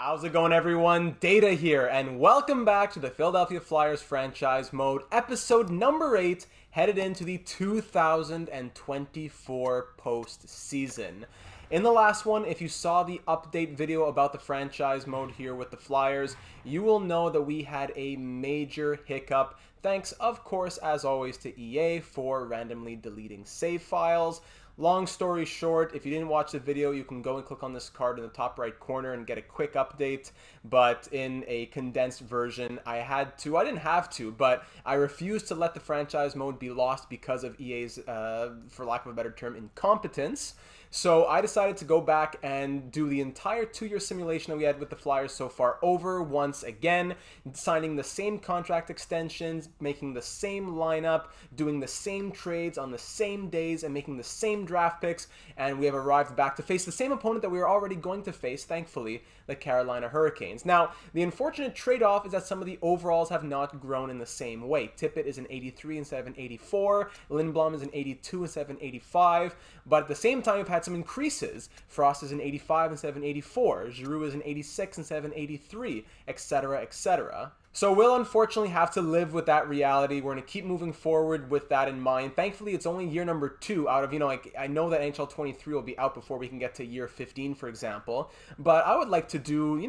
How's it going, everyone? Data here, and welcome back to the Philadelphia Flyers franchise mode, episode number 8, headed into the 2024 postseason. In the last one, if you saw the update video about the franchise mode here with the Flyers, you will know that we had a major hiccup. Thanks, of course, as always, to EA for randomly deleting save files. Long story short, if you didn't watch the video, you can go and click on this card in the top right corner and get a quick update. But in a condensed version, I didn't have to, but I refused to let the franchise mode be lost because of EA's, for lack of a better term, incompetence. So I decided to go back and do the entire 2-year simulation that we had with the Flyers so far over once again, signing the same contract extensions, making the same lineup, doing the same trades on the same days, and making the same draft picks. And we have arrived back to face the same opponent that we were already going to face, thankfully, the Carolina Hurricanes. Now, the unfortunate trade-off is that some of the overalls have not grown in the same way. Tippett is an 83 instead of an 84. Lindblom is an 82 instead of an 85. But at the same time, we've had some increases. Frost is an 85 instead of an 84. Giroux is an 86 instead of an 83, etc., etc. So we'll unfortunately have to live with that reality. We're going to keep moving forward with that in mind. Thankfully, it's only year number 2 out of, I know that NHL 23 will be out before we can get to year 15, for example. But I would like to do,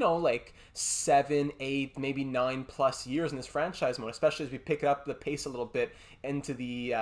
7, 8, maybe 9 plus years in this franchise mode, especially as we pick up the pace a little bit into the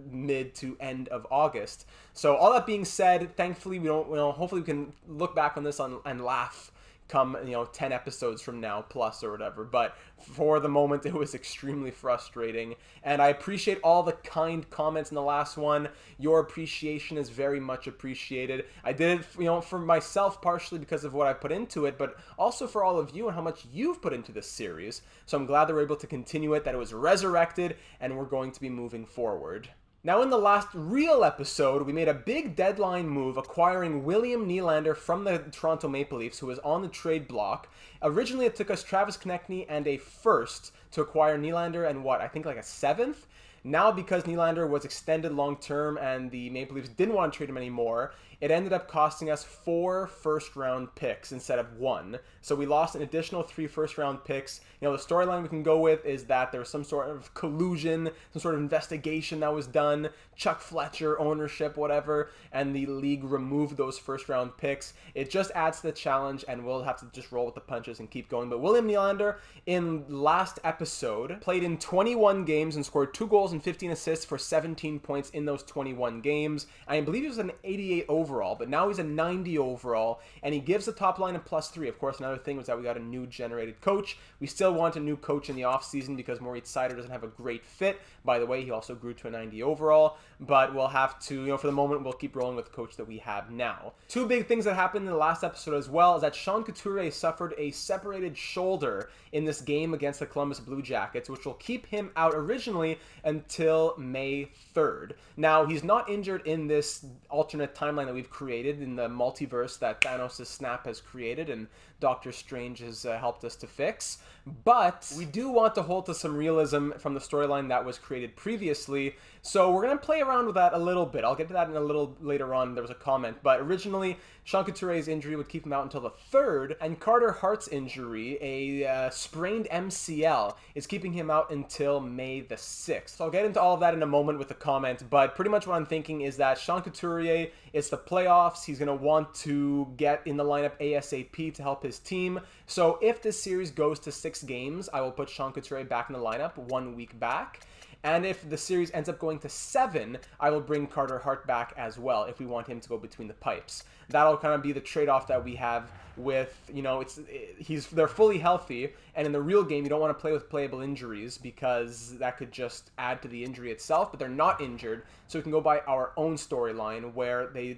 mid to end of August. So all that being said, thankfully, hopefully we can look back on this and laugh come 10 episodes from now plus or whatever. But for the moment, it was extremely frustrating, and I appreciate all the kind comments in the last one. Your appreciation is very much appreciated. I did it for myself, partially because of what I put into it, but also for all of you and how much you've put into this series. So I'm glad that we're able to continue it, that it was resurrected, and we're going to be moving forward. Now, in the last real episode, we made a big deadline move acquiring William Nylander from the Toronto Maple Leafs, who was on the trade block. Originally, it took us Travis Konechny and a first to acquire Nylander and I think like a 7th. Now, because Nylander was extended long-term and the Maple Leafs didn't want to trade him anymore, it ended up costing us 4 first-round picks instead of 1. So we lost an additional 3 first-round picks. The storyline we can go with is that there was some sort of collusion, some sort of investigation that was done, Chuck Fletcher, ownership, whatever, and the league removed those first-round picks. It just adds to the challenge, and we'll have to just roll with the punches and keep going. But William Nylander, in last episode, played in 21 games and scored 2 goals and 15 assists for 17 points in those 21 games. I believe he was an 88 overall, but now he's a 90 overall, and he gives the top line a +3. Of course, another thing was that we got a new generated coach. We still want a new coach in the offseason because Moritz Seider doesn't have a great fit. By the way, he also grew to a 90 overall, but we'll have to, for the moment, we'll keep rolling with the coach that we have now. 2 big things that happened in the last episode as well is that Sean Couturier suffered a separated shoulder in this game against the Columbus Blue Jackets, which will keep him out originally until May 3rd. Now, he's not injured in this alternate timeline that we've created in the multiverse that Thanos' snap has created and Doctor Strange has helped us to fix. But we do want to hold to some realism from the storyline that was created previously, so we're going to play around with that a little bit. I'll get to that in a little later on. There was a comment, but originally Sean Couturier's injury would keep him out until the 3rd, and Carter Hart's injury, a sprained MCL, is keeping him out until May the 6th. So I'll get into all of that in a moment with the comment, but pretty much what I'm thinking is that Sean Couturier, it's the playoffs, he's going to want to get in the lineup ASAP to help his team. So if this series goes to 6 games, I will put Sean Couturier back in the lineup 1 week back. And if the series ends up going to 7, I will bring Carter Hart back as well if we want him to go between the pipes. That'll kind of be the trade-off that we have with, they're fully healthy, and in the real game, you don't want to play with playable injuries because that could just add to the injury itself, but they're not injured, so we can go by our own storyline where they,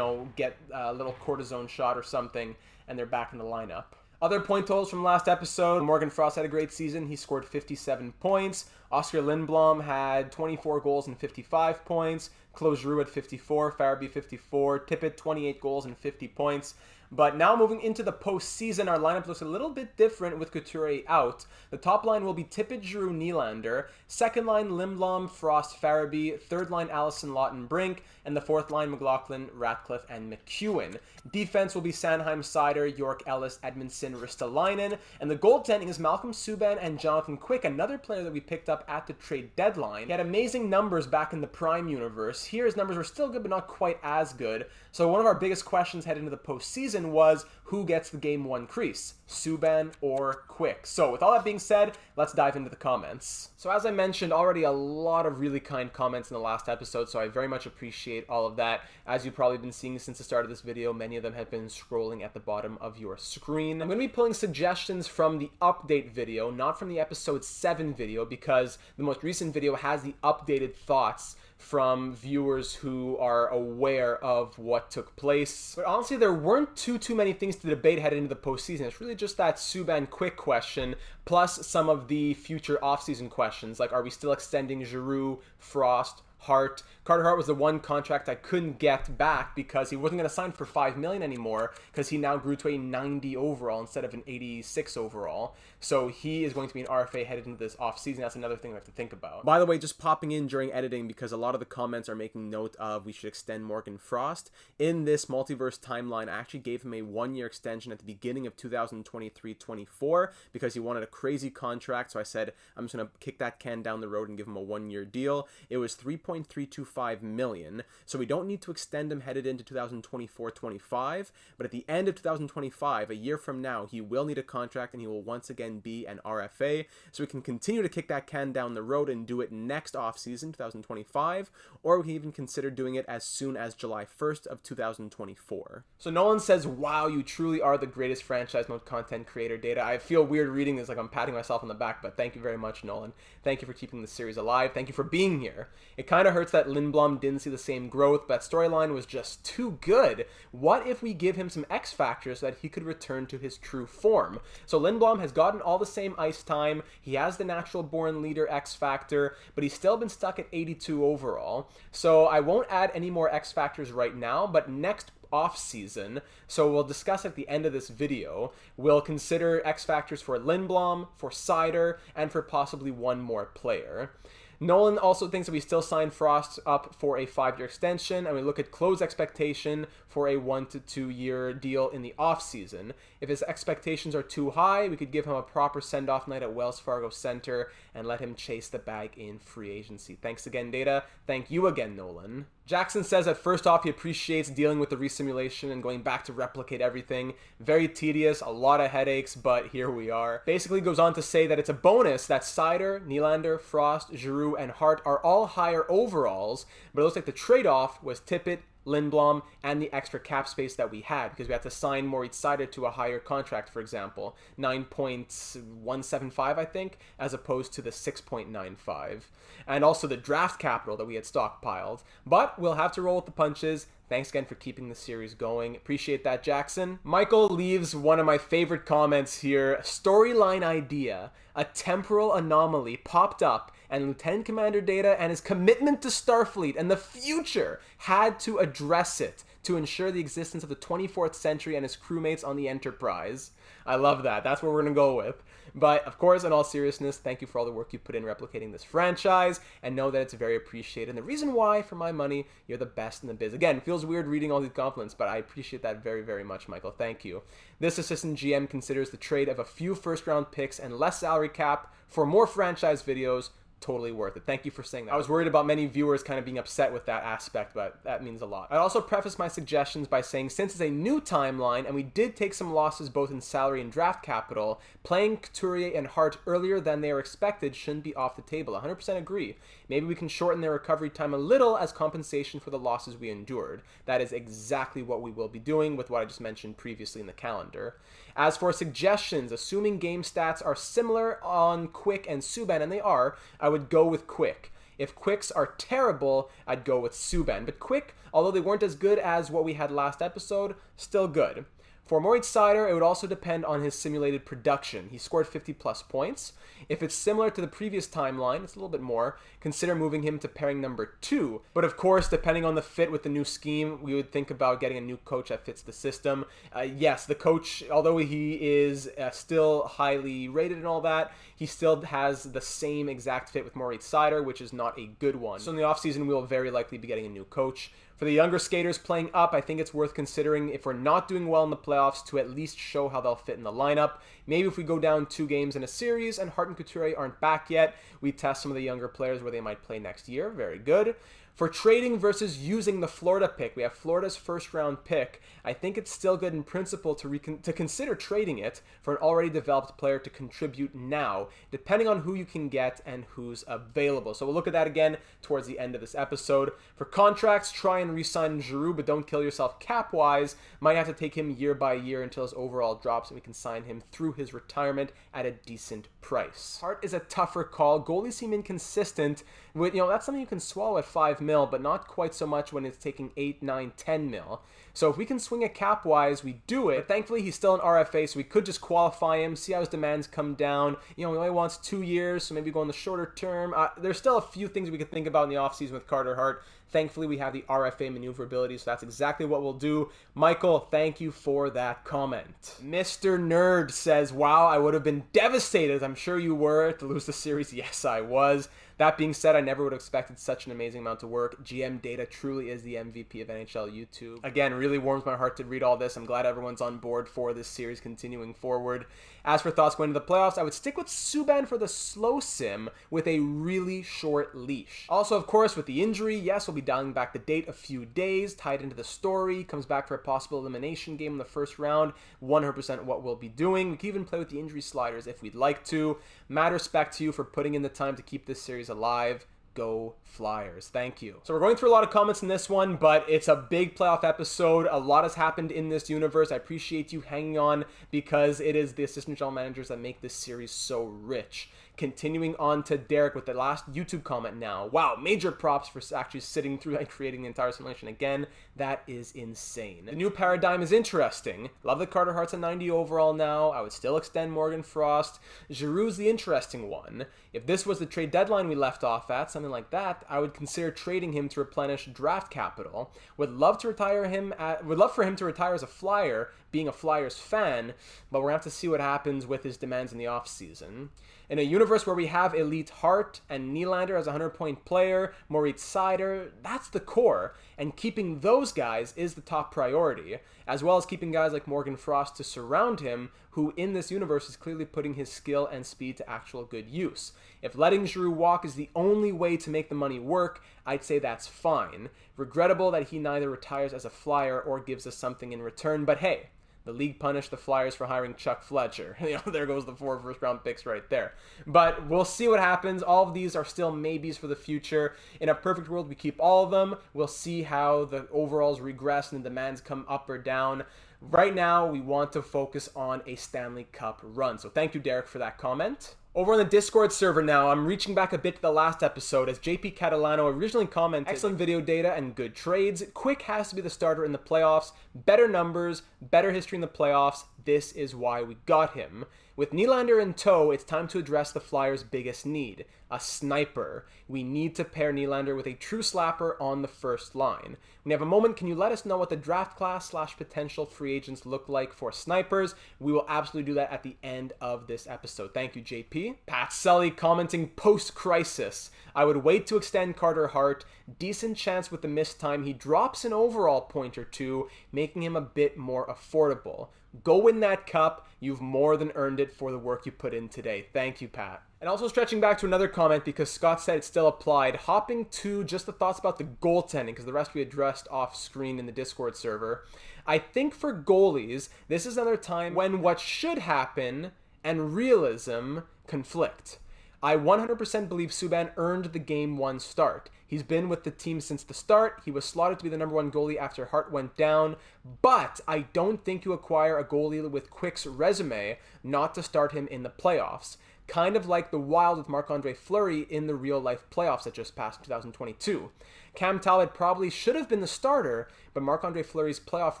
get a little cortisone shot or something, and they're back in the lineup. Other point totals from last episode, Morgan Frost had a great season. He scored 57 points. Oscar Lindblom had 24 goals and 55 points. Claude Giroux at 54, Farabee 54, Tippett 28 goals and 50 points. But now moving into the postseason, our lineup looks a little bit different with Couturier out. The top line will be Tippett, Giroux, Nylander. Second line, Lindblom, Frost, Farabee. Third line, Allison, Lawton, Brink. And the fourth line, McLaughlin, Ratcliffe, and McEwen. Defense will be Sanheim, Seider, York, Ellis, Edmondson, Ristolainen. And the goaltending is Malcolm Subban and Jonathan Quick, another player that we picked up at the trade deadline. He had amazing numbers back in the Prime universe. Here his numbers were still good, but not quite as good. So one of our biggest questions heading into the postseason was who gets the Game 1 crease, Subban or Quick. So with all that being said, let's dive into the comments. So as I mentioned, already a lot of really kind comments in the last episode, so I very much appreciate all of that. As you've probably been seeing since the start of this video, many of them have been scrolling at the bottom of your screen. I'm going to be pulling suggestions from the update video, not from the episode 7 video, because the most recent video has the updated thoughts from viewers who are aware of what took place. But honestly, there weren't too many things to debate heading into the postseason. It's really just that Subban Quick question, plus some of the future offseason questions, like are we still extending Giroux, Frost, Hart. Carter Hart was the one contract I couldn't get back because he wasn't going to sign for $5 million anymore because he now grew to a 90 overall instead of an 86 overall. So he is going to be an RFA headed into this offseason. That's another thing we have to think about. By the way, just popping in during editing because a lot of the comments are making note of we should extend Morgan Frost. In this multiverse timeline, I actually gave him a 1-year extension at the beginning of 2023-24 because he wanted a crazy contract. So I said, I'm just going to kick that can down the road and give him a 1-year deal. It was $3.325 million. So we don't need to extend him headed into 2024-25. But at the end of 2025, a year from now, he will need a contract and he will once again be an RFA. So we can continue to kick that can down the road and do it next offseason, 2025, or we can even consider doing it as soon as July 1st of 2024. So Nolan says, wow, you truly are the greatest franchise mode content creator, Data. I feel weird reading this, like I'm patting myself on the back, but thank you very much, Nolan. Thank you for keeping the series alive. Thank you for being here. It kind of hurts that Lindblom didn't see the same growth, but that storyline was just too good. What if we give him some X factors so that he could return to his true form? So Lindblom has gotten all the same ice time. He has the natural born leader X factor, but he's still been stuck at 82 overall. So I won't add any more X factors right now, but next off season, so we'll discuss at the end of this video, we'll consider X factors for Lindblom, for Seider, and for possibly one more player. Nolan also thinks that we still sign Frost up for a 5-year extension, and we look at Claude's expectation for a 1 to 2 year deal in the offseason. If his expectations are too high, we could give him a proper send-off night at Wells Fargo Center and let him chase the bag in free agency. Thanks again, Data. Thank you again, Nolan. Jackson says that first off, he appreciates dealing with the resimulation and going back to replicate everything. Very tedious, a lot of headaches, but here we are. Basically goes on to say that it's a bonus that Seider, Nylander, Frost, Giroux, and Hart are all higher overalls, but it looks like the trade-off was Tippett, Lindblom, and the extra cap space that we had because we had to sign Moritz Seider to a higher contract, for example, 9.175, I think, as opposed to the 6.95, and also the draft capital that we had stockpiled. But we'll have to roll with the punches. Thanks again for keeping the series going. Appreciate that, Jackson. Michael leaves one of my favorite comments here. Storyline idea. A temporal anomaly popped up, and Lieutenant Commander Data and his commitment to Starfleet and the future had to address it to ensure the existence of the 24th century and his crewmates on the Enterprise. I love that. That's what we're going to go with. But, of course, in all seriousness, thank you for all the work you put in replicating this franchise, and know that it's very appreciated. And the reason why, for my money, you're the best in the biz. Again, it feels weird reading all these compliments, but I appreciate that very, very much, Michael. Thank you. This Assistant GM considers the trade of a few first-round picks and less salary cap for more franchise videos totally worth it. Thank you for saying that. I was worried about many viewers kind of being upset with that aspect, but that means a lot. I'd also preface my suggestions by saying since it's a new timeline and we did take some losses both in salary and draft capital, playing Couturier and Hart earlier than they were expected shouldn't be off the table. 100% agree. Maybe we can shorten their recovery time a little as compensation for the losses we endured. That is exactly what we will be doing with what I just mentioned previously in the calendar. As for suggestions, assuming game stats are similar on Quick and Subban, and they are, I would go with Quick. If Quicks are terrible, I'd go with Subban. But Quick, although they weren't as good as what we had last episode, still good. For Moritz Seider, it would also depend on his simulated production. He scored 50-plus points. If it's similar to the previous timeline, it's a little bit more, consider moving him to pairing number 2. But of course, depending on the fit with the new scheme, we would think about getting a new coach that fits the system. Yes, the coach, although he is still highly rated and all that, he still has the same exact fit with Moritz Seider, which is not a good one. So in the offseason, we will very likely be getting a new coach. For the younger skaters playing up, I think it's worth considering, if we're not doing well in the playoffs, to at least show how they'll fit in the lineup. Maybe if we go down 2 games in a series and Hart and Couturier aren't back yet, we test some of the younger players where they might play next year. Very good. For trading versus using the Florida pick, we have Florida's first-round pick. I think it's still good in principle to consider trading it for an already developed player to contribute now, depending on who you can get and who's available. So we'll look at that again towards the end of this episode. For contracts, try and re-sign Giroux, but don't kill yourself cap-wise. Might have to take him year by year until his overall drops, and we can sign him through his retirement at a decent price. Hart is a tougher call. Goalies seem inconsistent. That's something you can swallow at 5 mil, but not quite so much when it's taking 8, 9, 10 mil. So if we can swing it cap-wise, we do it. But thankfully, he's still an RFA, so we could just qualify him, see how his demands come down. He only wants 2 years, so maybe go on the shorter term. There's still a few things we could think about in the offseason with Carter Hart. Thankfully, we have the RFA maneuverability, so that's exactly what we'll do. Michael, thank you for that comment. Mr. Nerd says, wow, I would have been devastated, as I'm sure you were, to lose the series. Yes, I was. That being said, I never would have expected such an amazing amount of work. GM Data truly is the MVP of NHL YouTube. Again, really warms my heart to read all this. I'm glad everyone's on board for this series continuing forward. As for thoughts going into the playoffs, I would stick with Subban for the slow sim with a really short leash. Also, of course, with the injury, yes, we'll be dialing back the date a few days, tied into the story, comes back for a possible elimination game in the first round, 100% what we'll be doing. We can even play with the injury sliders if we'd like to. Mad respect to you for putting in the time to keep this series alive. Go Flyers. Thank you. So we're going through a lot of comments in this one, but it's a big playoff episode. A lot has happened in this universe. I appreciate you hanging on because it is the assistant general managers that make this series so rich. Continuing on to Derek with the last YouTube comment now. Wow, major props for actually sitting through and creating the entire simulation again. That is insane. The new paradigm is interesting. Love that Carter Hart's a 90 overall now. I would still extend Morgan Frost. Giroux's the interesting one. If this was the trade deadline we left off at, something like that, I would consider trading him to replenish draft capital. Would love for him to retire as a Flyer, being a Flyers fan, but we're going to have to see what happens with his demands in the offseason. In a universe where we have elite Hart and Nylander as a 100-point player, Moritz Seider, that's the core. And keeping those guys is the top priority, as well as keeping guys like Morgan Frost to surround him, who in this universe is clearly putting his skill and speed to actual good use. If letting Giroux walk is the only way to make the money work, I'd say that's fine. Regrettable that he neither retires as a Flyer or gives us something in return, but hey, the league punished the Flyers for hiring Chuck Fletcher. There goes the 4 first-round picks right there. But we'll see what happens. All of these are still maybes for the future. In a perfect world, we keep all of them. We'll see how the overalls regress and the demands come up or down. Right now, we want to focus on a Stanley Cup run. So thank you, Derek, for that comment. Over on the Discord server now, I'm reaching back a bit to the last episode as JP Catalano originally commented, excellent video data and good trades. Quick has to be the starter in the playoffs. Better numbers, better history in the playoffs. This is why we got him. With Nylander in tow, it's time to address the Flyers' biggest need, a sniper. We need to pair Nylander with a true slapper on the first line. When you have a moment, can you let us know what the draft class / potential free agents look like for snipers? We will absolutely do that at the end of this episode. Thank you, JP. Pat Sully commenting post-crisis. I would wait to extend Carter Hart. Decent chance with the missed time he drops an overall point or two, making him a bit more affordable. Go win that cup. You've more than earned it for the work you put in today. Thank you, Pat. And also stretching back to another comment because Scott said it still applied, hopping to just the thoughts about the goaltending because the rest we addressed off screen in the Discord server. I think for goalies, this is another time when what should happen and realism conflict. I 100% believe Subban earned the Game 1 start. He's been with the team since the start. He was slotted to be the #1 goalie after Hart went down. But I don't think you acquire a goalie with Quick's resume not to start him in the playoffs. Kind of like the Wild with Marc-Andre Fleury in the real-life playoffs that just passed in 2022. Cam Talbot probably should have been the starter, but Marc-Andre Fleury's playoff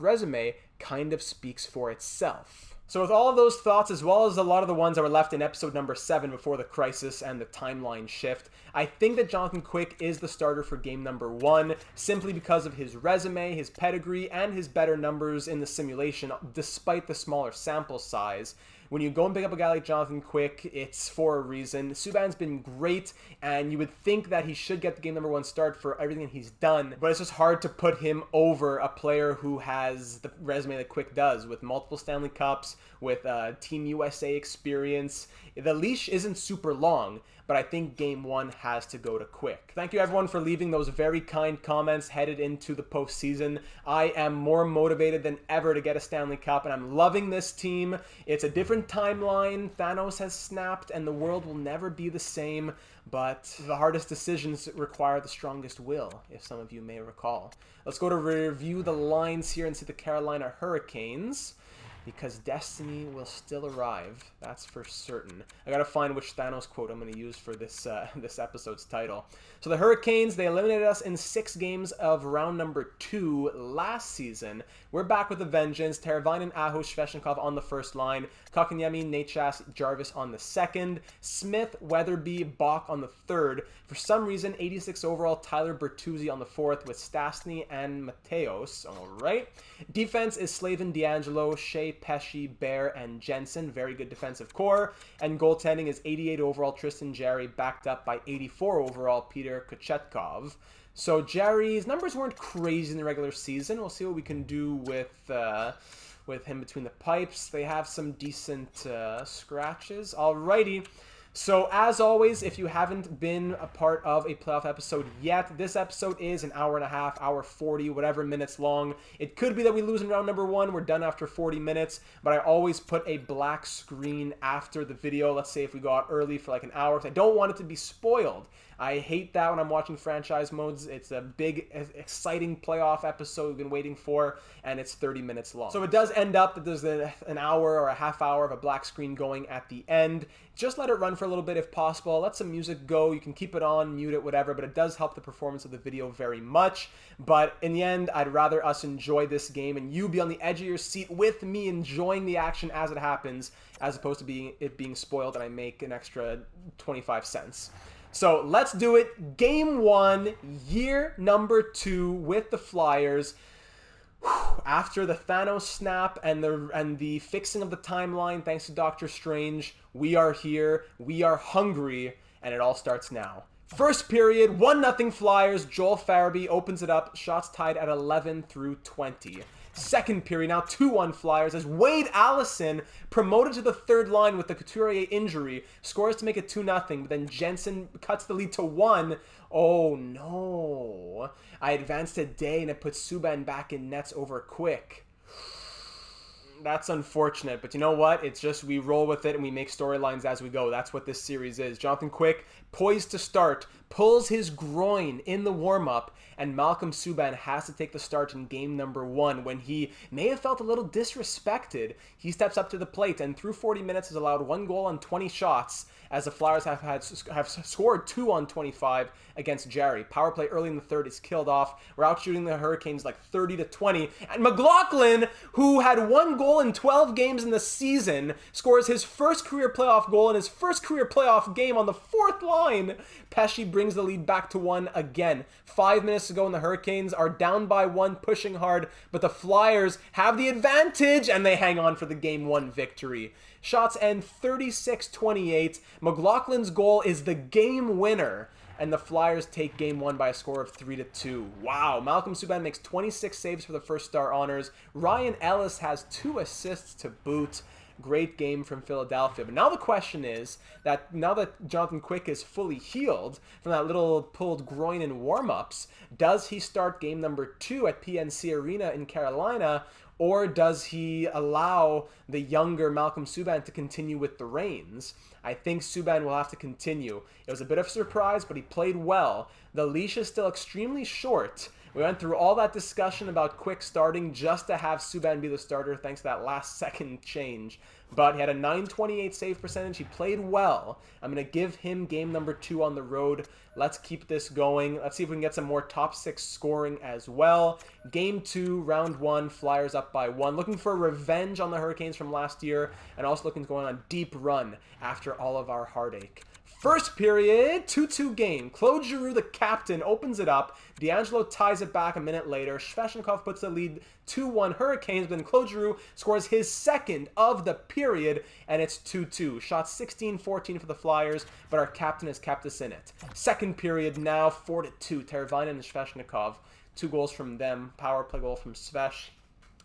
resume kind of speaks for itself. So with all of those thoughts, as well as a lot of the ones that were left in episode number 7 before the crisis and the timeline shift, I think that Jonathan Quick is the starter for game number 1, simply because of his resume, his pedigree, and his better numbers in the simulation, despite the smaller sample size. When you go and pick up a guy like Jonathan Quick, it's for a reason. Subban's been great, and you would think that he should get the game number 1 start for everything he's done, but it's just hard to put him over a player who has the resume that Quick does, with multiple Stanley Cups, with Team USA experience. The leash isn't super long, but I think game 1 has to go to Quick. Thank you everyone for leaving those very kind comments headed into the postseason. I am more motivated than ever to get a Stanley Cup, and I'm loving this team. It's a different timeline. Thanos has snapped, and the world will never be the same, but the hardest decisions require the strongest will, if some of you may recall. Let's go to review the lines here and see the Carolina Hurricanes, because destiny will still arrive. That's for certain. I gotta find which Thanos quote I'm gonna use for this this episode's title. So the Hurricanes, they eliminated us in 6 games of round number 2 last season. We're back with a vengeance. Teravainen, Aho, Svechnikov on the first line. Kotkaniemi, Necas, Jarvis on the second. Smith, Weatherby, Bach on the third. For some reason, 86 overall, Tyler Bertuzzi on the fourth with Stastny and Mateos. All right. Defense is Slavin, D'Angelo, Shea, Pesci, Bear, and Jensen. Very good defensive core. And goaltending is 88 overall, Tristan Jarry, backed up by 84 overall, Peter Kochetkov. So Jarry's numbers weren't crazy in the regular season. We'll see what we can do with him between the pipes. They have some decent scratches. Alrighty. So as always, if you haven't been a part of a playoff episode yet, this episode is an hour and a half, hour 40, whatever minutes long. It could be that we lose in round number 1. We're done after 40 minutes, but I always put a black screen after the video. Let's say if we go out early for like an hour, because I don't want it to be spoiled. I hate that when I'm watching franchise modes. It's a big, exciting playoff episode we've been waiting for, and it's 30 minutes long. So it does end up that there's an hour or a half hour of a black screen going at the end. Just let it run for a little bit if possible. Let some music go. You can keep it on, mute it, whatever, but it does help the performance of the video very much. But in the end, I'd rather us enjoy this game and you be on the edge of your seat with me enjoying the action as it happens, as opposed to it being spoiled and I make an extra 25 cents. So let's do it. Game 1, year number 2 with the Flyers. After the Thanos snap and the fixing of the timeline, thanks to Doctor Strange, we are here, we are hungry, and it all starts now. First period, 1-0 Flyers. Joel Farabee opens it up. Shots tied at 11 through 20. Second period, now 2-1 Flyers as Wade Allison, promoted to the third line with the Couturier injury, scores to make it 2-0, but then Jensen cuts the lead to 1. Oh no. I advanced a day and it puts Subban back in nets over Quick. That's unfortunate, but you know what? It's just we roll with it and we make storylines as we go. That's what this series is. Jonathan Quick, poised to start, pulls his groin in the warm-up, and Malcolm Subban has to take the start in game number 1 when he may have felt a little disrespected. He steps up to the plate and through 40 minutes has allowed 1 goal on 20 shots, as the Flyers have scored 2 on 25 against Jarry. Power play early in the third is killed off. We're out shooting the Hurricanes like 30-20. And McLaughlin, who had 1 goal in 12 games in the season, scores his first career playoff goal in his first career playoff game on the 4th line. Pesci brings the lead back to 1 again. 5 minutes to go and the Hurricanes are down by 1, pushing hard, but the Flyers have the advantage and they hang on for the game 1 victory. Shots end 36-28. McLaughlin's goal is the game winner, and the Flyers take game 1 by a score of 3-2. Wow, Malcolm Subban makes 26 saves for the first star honors. Ryan Ellis has 2 assists to boot. Great game from Philadelphia. But now the question is that now that Jonathan Quick is fully healed from that little pulled groin in warm-ups, does he start game number 2 at PNC Arena in Carolina, or does he allow the younger Malcolm Subban to continue with the reins? I think Subban will have to continue. It was a bit of a surprise, but he played well. The leash is still extremely short, We went through all that discussion about Quick starting just to have Subban be the starter thanks to that last second change. But he had a .928 save percentage. He played well. I'm going to give him game number 2 on the road. Let's keep this going. Let's see if we can get some more top 6 scoring as well. Game 2, round 1, Flyers up by 1. Looking for revenge on the Hurricanes from last year, and also looking to go on a deep run after all of our heartache. First period, 2-2 game. Claude Giroux, the captain, opens it up. D'Angelo ties it back a minute later. Svechnikov puts the lead 2-1 Hurricanes, but then Claude Giroux scores his second of the period, and it's 2-2. Shot 16-14 for the Flyers, but our captain has kept us in it. Second period now, 4-2. Teravainen and Svechnikov. 2 goals from them. Power play goal from Svech.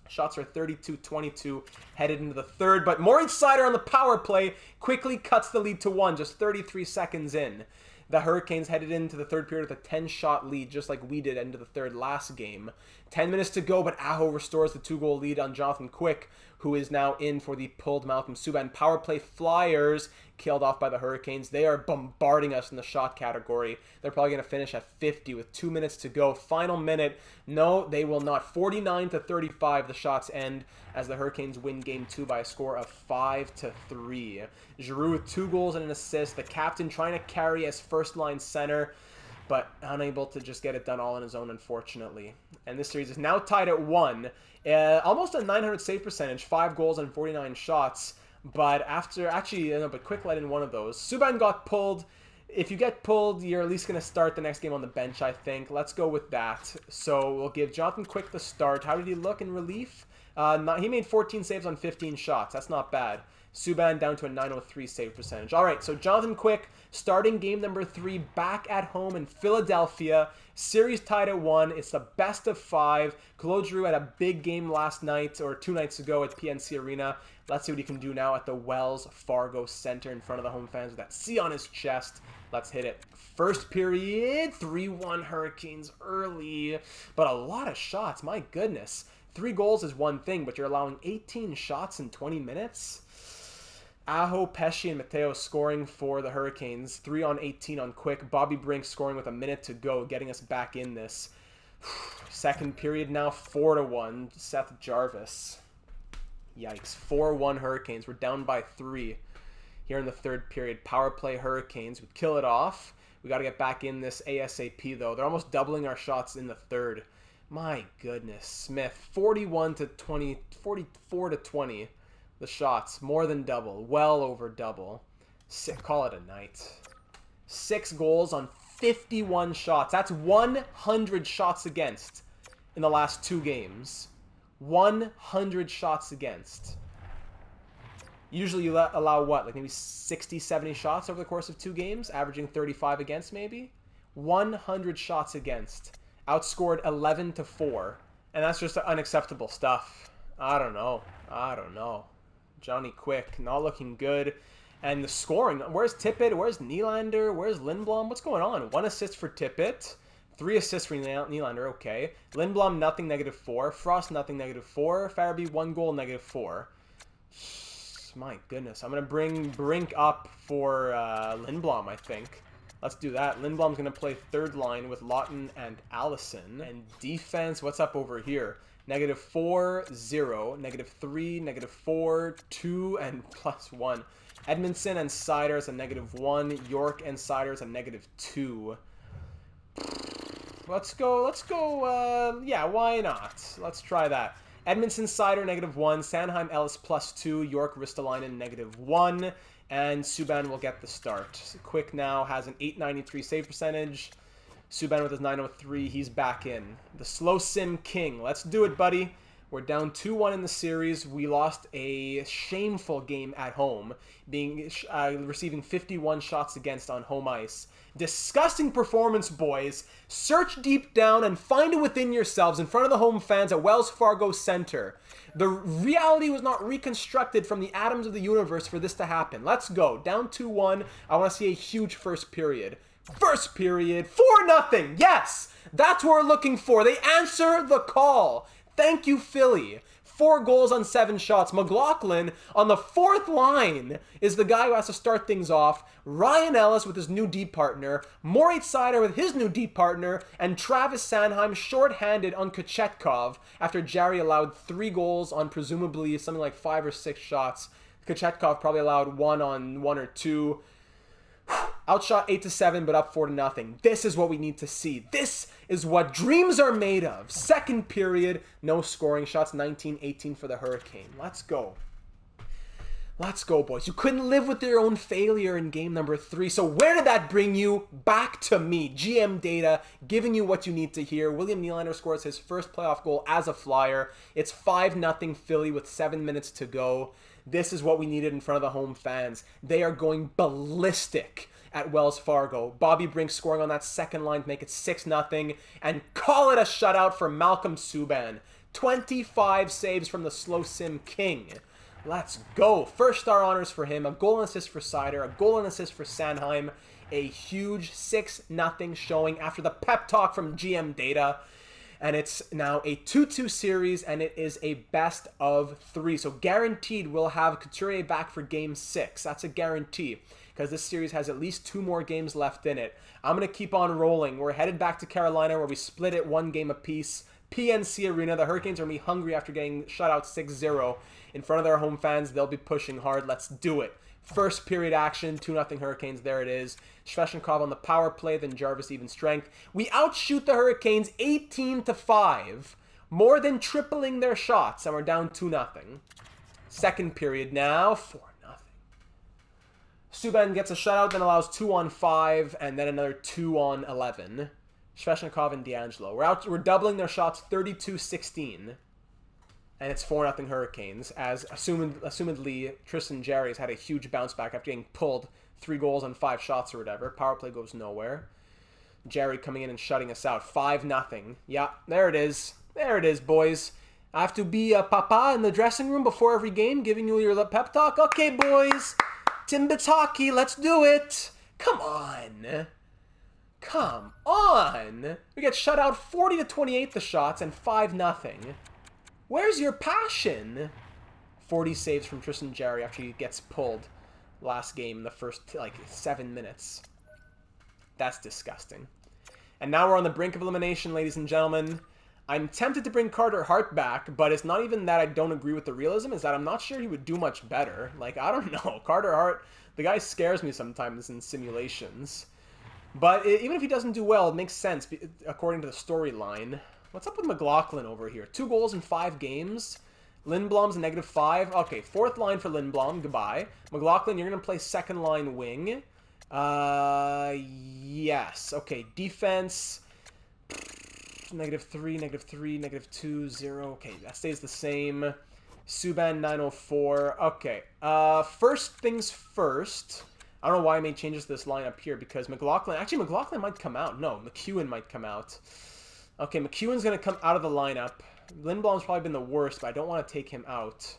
Shots are 32-22 headed into the third, but Moritz Seider on the power play quickly cuts the lead to 1 just 33 seconds in. The Hurricanes headed into the third period with a 10-shot lead, just like we did into the third last game. 10 minutes to go, but Aho restores the 2-goal lead on Jonathan Quick, who is now in for the pulled Malcolm Subban power play. Flyers killed off by the Hurricanes. They are bombarding us in the shot category. They're probably going to finish at 50 with 2 minutes to go. Final minute. No, they will not. 49-35 the shots end as the Hurricanes win game 2 by a score of 5-3. Giroux with 2 goals and an assist. The captain trying to carry as first-line center, but unable to just get it done all on his own, unfortunately. And this series is now tied at 1. Almost a .900 save percentage, 5 goals and 49 shots. But but Quick let in one of those. Subban got pulled. If you get pulled, you're at least going to start the next game on the bench, I think. Let's go with that. So we'll give Jonathan Quick the start. How did he look in relief? He made 14 saves on 15 shots. That's not bad. Subban down to a .903 save percentage. All right, so Jonathan Quick starting game number 3 back at home in Philadelphia. Series tied at 1. It's the best of 5. Claude Giroux had a big game last night, or 2 nights ago at PNC Arena. Let's see what he can do now at the Wells Fargo Center in front of the home fans with that C on his chest. Let's hit it. First period, 3-1 Hurricanes early, but a lot of shots. My goodness. 3 goals is one thing, but you're allowing 18 shots in 20 minutes? Aho, Pesce, and Mateo scoring for the Hurricanes. 3 on 18 on Quick. Bobby Brink scoring with a minute to go, getting us back in this. Second period now, 4-1. Seth Jarvis. Yikes. 4-1 Hurricanes. We're down by 3 here in the third period. Power play Hurricanes would kill it off. We got to get back in this ASAP, though. They're almost doubling our shots in the third. My goodness. Smith, 41-20, 44-20. The shots, more than double, well over double. Call it a night. 6 goals on 51 shots. That's 100 shots against in the last 2 games. 100 shots against. Usually you allow what, like maybe 60, 70 shots over the course of 2 games, averaging 35 against maybe? 100 shots against. Outscored 11-4. And that's just unacceptable stuff. I don't know. Johnny Quick, not looking good. And the scoring, where's Tippett? Where's Nylander? Where's Lindblom? What's going on? 1 assist for Tippett. 3 assists for Nylander, okay. Lindblom, nothing, -4. Frost, nothing, -4. Farabee, 1 goal, -4. My goodness. I'm going to bring Brink up for Lindblom, I think. Let's do that. Lindblom's going to play third line with Lawton and Allison. And defense, what's up over here? -4, 0, -3, -4, 2, and +1. Edmondson and Siders a -1. York and Siders a -2. Let's go, yeah, why not? Let's try that. Edmondson, Sider, -1. Sanheim, Ellis, +2. York, Ristolainen, -1. And Subban will get the start. Quick now has an .893 save percentage. Subban with his .903, he's back in. The slow sim king. Let's do it, buddy. We're down 2-1 in the series. We lost a shameful game at home, receiving 51 shots against on home ice. Disgusting performance, boys. Search deep down and find it within yourselves in front of the home fans at Wells Fargo Center. The reality was not reconstructed from the atoms of the universe for this to happen. Let's go. Down 2-1. I want to see a huge first period. First period, 4-0. Yes, that's what we're looking for. They answer the call. Thank you, Philly. 4 goals on 7 shots. McLaughlin on the 4th line is the guy who has to start things off. Ryan Ellis with his new D partner, Moritz Seider with his new D partner, and Travis Sanheim shorthanded on Kochetkov after Jarry allowed 3 goals on presumably something like 5 or 6 shots. Kochetkov probably allowed 1 on 1 or 2. Outshot 8-7, but up 4-0. This is what we need to see. This is what dreams are made of. Second period, no scoring shots, 19-18 for the Hurricane. Let's go. Let's go, boys. You couldn't live with your own failure in game number 3. So where did that bring you? Back to me. GM data, giving you what you need to hear. William Nylander scores his first playoff goal as a Flyer. It's 5-0 Philly with 7 minutes to go. This is what we needed in front of the home fans. They are going ballistic at Wells Fargo. Bobby Brink scoring on that second line to make it 6-0. And call it a shutout for Malcolm Subban. 25 saves from the slow sim king. Let's go. First star honors for him. A goal and assist for Seider. A goal and assist for Sanheim. A huge 6-0 showing after the pep talk from GM Data. And it's now a 2-2 series, and it is a best of 3. So guaranteed we'll have Couturier back for game 6. That's a guarantee, because this series has at least 2 more games left in it. I'm going to keep on rolling. We're headed back to Carolina, where we split it 1 game apiece. PNC Arena. The Hurricanes are going to be hungry after getting shut out 6-0. In front of their home fans, they'll be pushing hard. Let's do it. First period action, 2-0 Hurricanes. There it is. Sveshnikov on the power play, then Jarvis even strength. We outshoot the Hurricanes 18-5, more than tripling their shots, and we're down 2-0. Second period now, 4-0. Subban gets a shutout, then allows 2 on 5, and then another 2 on 11. Sveshnikov and D'Angelo. We're doubling their shots 32-16. And it's 4-0 Hurricanes, as assumedly Tristan Jarry has had a huge bounce back after getting pulled 3 goals on 5 shots or whatever. Power play goes nowhere. Jarry coming in and shutting us out. 5-0. Yeah, there it is. There it is, boys. I have to be a papa in the dressing room before every game, giving you your pep talk. Okay, boys. Timbits hockey, let's do it. Come on. Come on. We get shut out 40-28 the shots and 5-0. Where's your passion? 40 saves from Tristan Jarry after he gets pulled last game in the first, 7 minutes. That's disgusting. And now we're on the brink of elimination, ladies and gentlemen. I'm tempted to bring Carter Hart back, but it's not even that I don't agree with the realism. It's that I'm not sure he would do much better. I don't know. Carter Hart, the guy scares me sometimes in simulations. But even if he doesn't do well, it makes sense according to the storyline. What's up with McLaughlin over here? 2 goals in 5 games. Lindblom's a -5. Okay, 4th line for Lindblom. Goodbye. McLaughlin, you're going to play second line wing. Yes. Okay, defense. -3, -3, -2, 0. Okay, that stays the same. Subban, 904. Okay. First things first. I don't know why I made changes to this lineup here, because McLaughlin... Actually, McLaughlin might come out. No, McEwen might come out. Okay, McEwen's going to come out of the lineup. Lindblom's probably been the worst, but I don't want to take him out.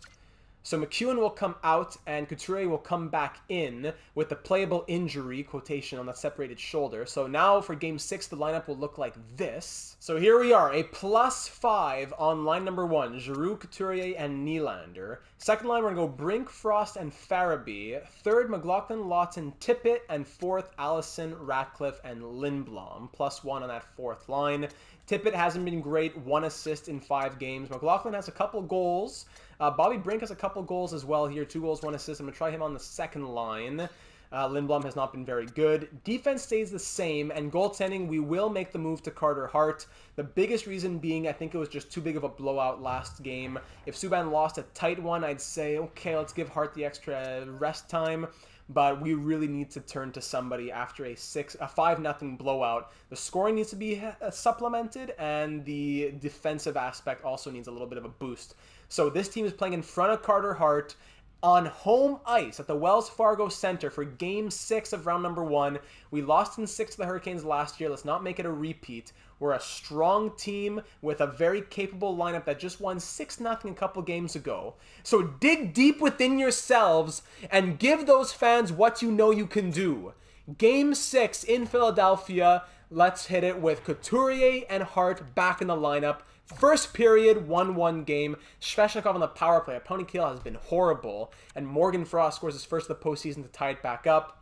So McEwen will come out, and Couturier will come back in with the playable injury quotation on the separated shoulder. So now for Game 6, the lineup will look like this. So here we are, a +5 on line number 1. Giroux, Couturier, and Nylander. Second line, we're going to go Brink, Frost, and Farabee. Third, McLaughlin, Lawton, Tippett. And fourth, Allison, Ratcliffe, and Lindblom. +1 on that 4th line. Tippett hasn't been great. 1 assist in 5 games. McLaughlin has a couple goals. Bobby Brink has a couple goals as well here. 2 goals, 1 assist. I'm going to try him on the second line. Lindblom has not been very good. Defense stays the same, and goaltending, we will make the move to Carter Hart. The biggest reason being, I think it was just too big of a blowout last game. If Subban lost a tight one, I'd say, okay, let's give Hart the extra rest time. But we really need to turn to somebody after a 5-0 blowout. The scoring needs to be supplemented, and the defensive aspect also needs a little bit of a boost. So this team is playing in front of Carter Hart on home ice at the Wells Fargo Center for Game 6 of round number 1. We lost in 6 to the Hurricanes last year. Let's not make it a repeat. We're a strong team with a very capable lineup that just won 6-0 a couple games ago. So dig deep within yourselves and give those fans what you know you can do. Game 6 in Philadelphia. Let's hit it with Couturier and Hart back in the lineup. First period, 1-1 game. Sveshnikov on the power play. Pony Keel has been horrible. And Morgan Frost scores his first of the postseason to tie it back up.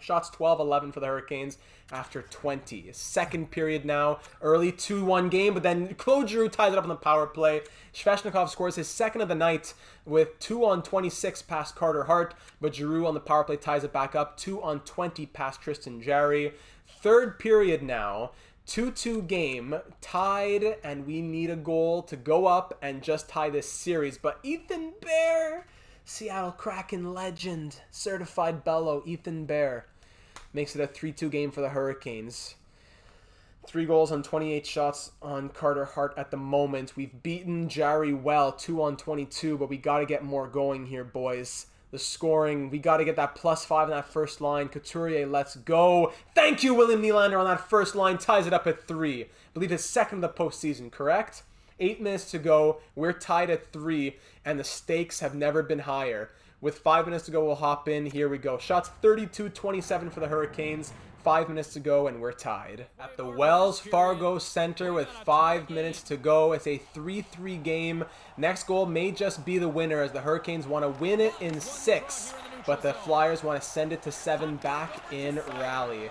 Shots 12-11 for the Hurricanes after 20. Second period now. Early 2-1 game, but then Claude Giroux ties it up on the power play. Sveshnikov scores his second of the night with 2-on-26 past Carter Hart, but Giroux on the power play ties it back up. 2-on-20 past Tristan Jarry. Third period now. 2-2 game, tied, and we need a goal to go up and just tie this series. But Ethan Bear, Seattle Kraken legend, certified bellow, Ethan Bear, makes it a 3-2 game for the Hurricanes. 3 goals on 28 shots on Carter Hart at the moment. We've beaten Jarry well, 2-on-22, but we got to get more going here, boys. The scoring, we got to get that +5 in that first line. Couturier, let's go. Thank you, William Nylander on that first line. Ties it up at 3. I believe his second of the postseason, correct? 8 minutes to go. We're tied at 3, and the stakes have never been higher. With 5 minutes to go, we'll hop in. Here we go. Shots 32-27 for the Hurricanes. 5 minutes to go, and we're tied. At the Wells Fargo Center with 5 minutes to go. It's a 3-3 game. Next goal may just be the winner as the Hurricanes want to win it in 6, but the Flyers want to send it to 7 back in rally,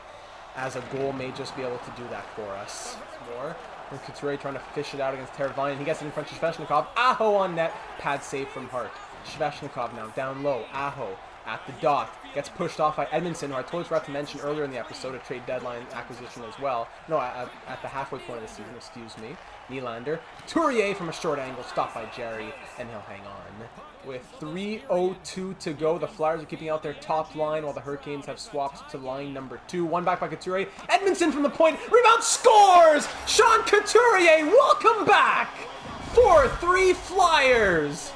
as a goal may just be able to do that for us. More. And Couturier trying to fish it out against Teravainen. He gets it in front of Sveshnikov. Aho on net. Pad save from Hart. Sveshnikov now down low. Aho at the dot. Gets pushed off by Edmondson, who I totally forgot to mention earlier in the episode, a trade deadline acquisition as well. No, at the halfway point of the season, excuse me. Nylander. Couturier from a short angle, stopped by Jarry, and he'll hang on. With 3:02 to go, the Flyers are keeping out their top line while the Hurricanes have swapped to line number 2. One back by Couturier. Edmondson from the point. Rebound, scores! Sean Couturier, welcome back! 4-3 Flyers!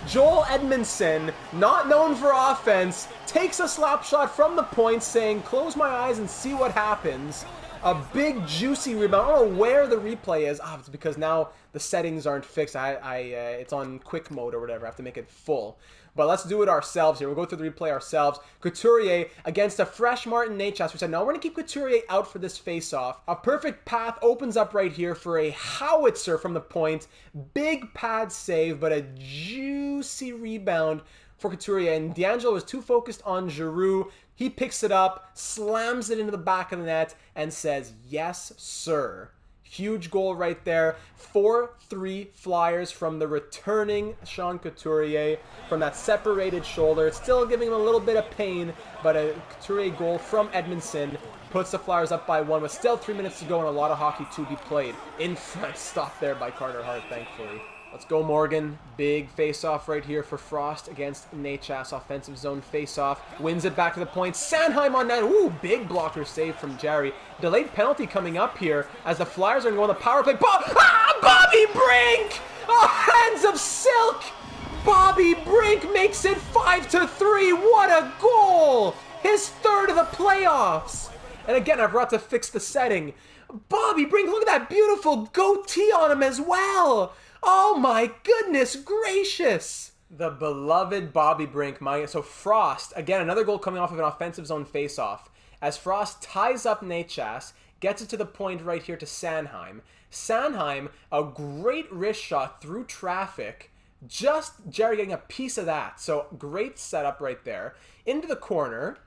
Joel Edmondson, not known for offense, takes a slap shot from the point saying, close my eyes and see what happens. A big, juicy rebound. I don't know where the replay is. It's because now the settings aren't fixed. It's on quick mode or whatever. I have to make it full. But let's do it ourselves here. We'll go through the replay ourselves. Couturier against a fresh Martin Necas. We said, no, we're going to keep Couturier out for this face-off. A perfect path opens up right here for a howitzer from the point. Big pad save, but a juicy rebound for Couturier. And D'Angelo was too focused on Giroux. He picks it up, slams it into the back of the net, and says, yes, sir. Huge goal right there. 4-3 Flyers from the returning Sean Couturier from that separated shoulder. It's still giving him a little bit of pain, but a Couturier goal from Edmondson puts the Flyers up by 1 with still 3 minutes to go and a lot of hockey to be played. In front, stopped there by Carter Hart, thankfully. Let's go, Morgan. Big face-off right here for Frost against Necas. Offensive zone face-off. Wins it back to the point. Sanheim on net. Ooh, big blocker save from Jarry. Delayed penalty coming up here as the Flyers are going to go on the power play. Bobby Brink! Oh, hands of silk! Bobby Brink makes it 5-3. What a goal! His third of the playoffs. And again, I forgot to fix the setting. Bobby Brink, look at that beautiful goatee on him as well. Oh my goodness gracious! The beloved Bobby Brink. So Frost, again, another goal coming off of an offensive zone faceoff. As Frost ties up Necas, gets it to the point right here to Sanheim. Sanheim, a great wrist shot through traffic. Just Jarry getting a piece of that. So great setup right there. Into the corner.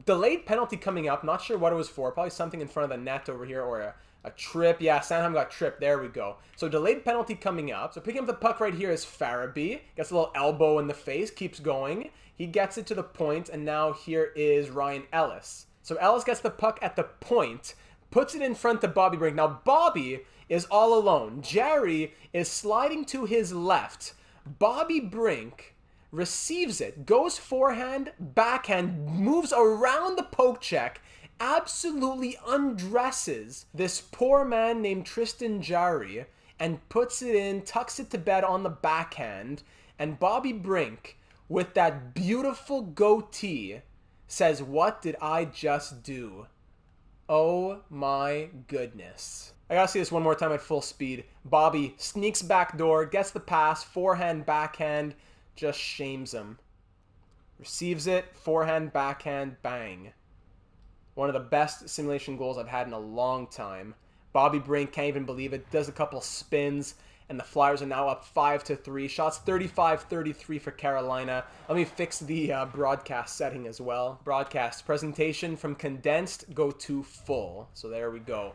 Delayed penalty coming up. Not sure what it was for. Probably something in front of the net over here or a trip. Yeah, Sanheim got tripped. There we go. So delayed penalty coming up. So picking up the puck right here is Farabee. Gets a little elbow in the face. Keeps going. He gets it to the point. And now here is Ryan Ellis. So Ellis gets the puck at the point. Puts it in front to Bobby Brink. Now Bobby is all alone. Jarry is sliding to his left. Bobby Brink receives it. Goes forehand, backhand. Moves around the poke check. Absolutely undresses this poor man named Tristan Jarry and puts it in, tucks it to bed on the backhand, and Bobby Brink, with that beautiful goatee, says, what did I just do? Oh my goodness. I gotta see this one more time at full speed. Bobby sneaks back door, gets the pass, forehand, backhand, just shames him. Receives it, forehand, backhand, bang. One of the best simulation goals I've had in a long time. Bobby Brink can't even believe it. Does a couple spins and the Flyers are now up 5-3. Shots 35-33 for Carolina. Let me fix the broadcast setting as well. Broadcast presentation from condensed go to full. So there we go.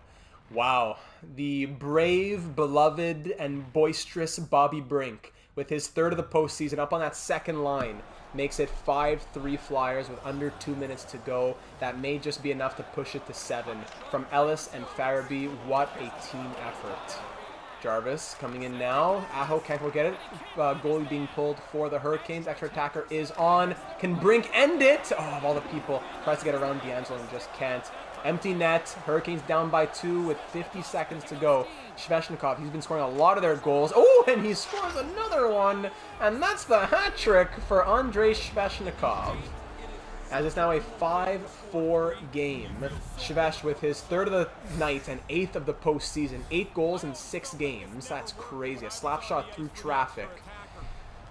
Wow. The brave, beloved, and boisterous Bobby Brink, with his third of the postseason up on that second line, makes it 5-3 Flyers with under 2 minutes to go. That may just be enough to push it to 7. From Ellis and Farabee, what a team effort. Jarvis coming in now. Aho can't go get it. Goalie being pulled for the Hurricanes. Extra attacker is on. Can Brink end it? Oh, of all the people. Tries to get around D'Angelo and just can't. Empty net. Hurricanes down by 2 with 50 seconds to go. Svechnikov, he's been scoring a lot of their goals. Oh, and he scores another one. And that's the hat trick for Andrei Svechnikov. As it's now a 5-4 game. Svesh with his third of the night and 8th of the postseason. 8 goals in 6 games. That's crazy. A slap shot through traffic.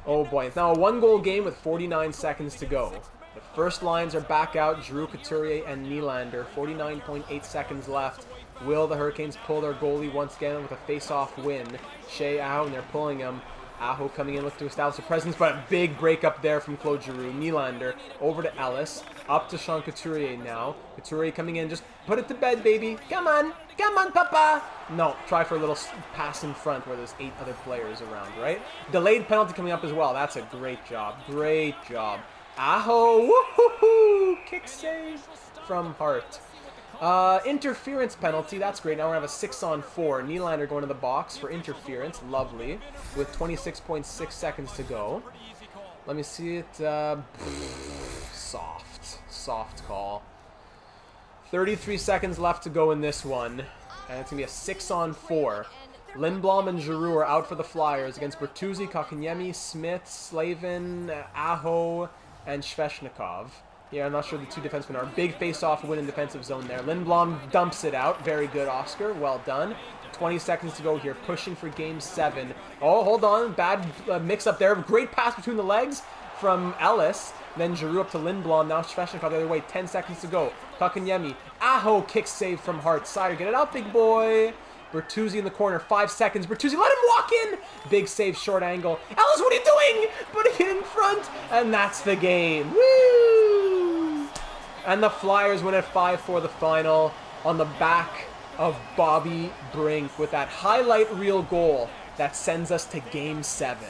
Oh boy. It's now a 1-goal game with 49 seconds to go. The first lines are back out. Giroux, Couturier, and Nylander. 49.8 seconds left. Will the Hurricanes pull their goalie once again with a face-off win? Shea Aho, and they're pulling him. Aho coming in, looking to establish a presence, but a big break up there from Claude Giroux. Nylander over to Ellis, up to Sean Couturier now. Couturier coming in, just put it to bed, baby. Come on, papa. No, try for a little pass in front where there's 8 other players around, right? Delayed penalty coming up as well. That's a great job. Great job. Aho, woohoo! Kick save from Hart. Interference penalty, that's great. Now we're going to have a 6-on-4. Nylander going to the box for interference. Lovely. With 26.6 seconds to go. Let me see it. Soft call. 33 seconds left to go in this one. And it's going to be a 6-on-4. Lindblom and Giroux are out for the Flyers against Bertuzzi, Kotkaniemi, Smith, Slavin, Aho, and Svechnikov. Yeah, I'm not sure the 2 defensemen are. Big face-off win in defensive zone there. Lindblom dumps it out. Very good, Oscar. Well done. 20 seconds to go here. Pushing for Game 7. Oh, hold on. Bad mix-up there. Great pass between the legs from Ellis. Then Giroux up to Lindblom. Now Svechnikov the other way. 10 seconds to go. Kotkaniemi. Aho kick save from Hart. Sider, get it out, big boy. Bertuzzi in the corner. 5 seconds. Bertuzzi, let him walk in. Big save, short angle. Ellis, what are you doing? Putting it in front. And that's the game. Woo! And the Flyers win at 5-4 the final on the back of Bobby Brink with that highlight reel goal that sends us to Game 7.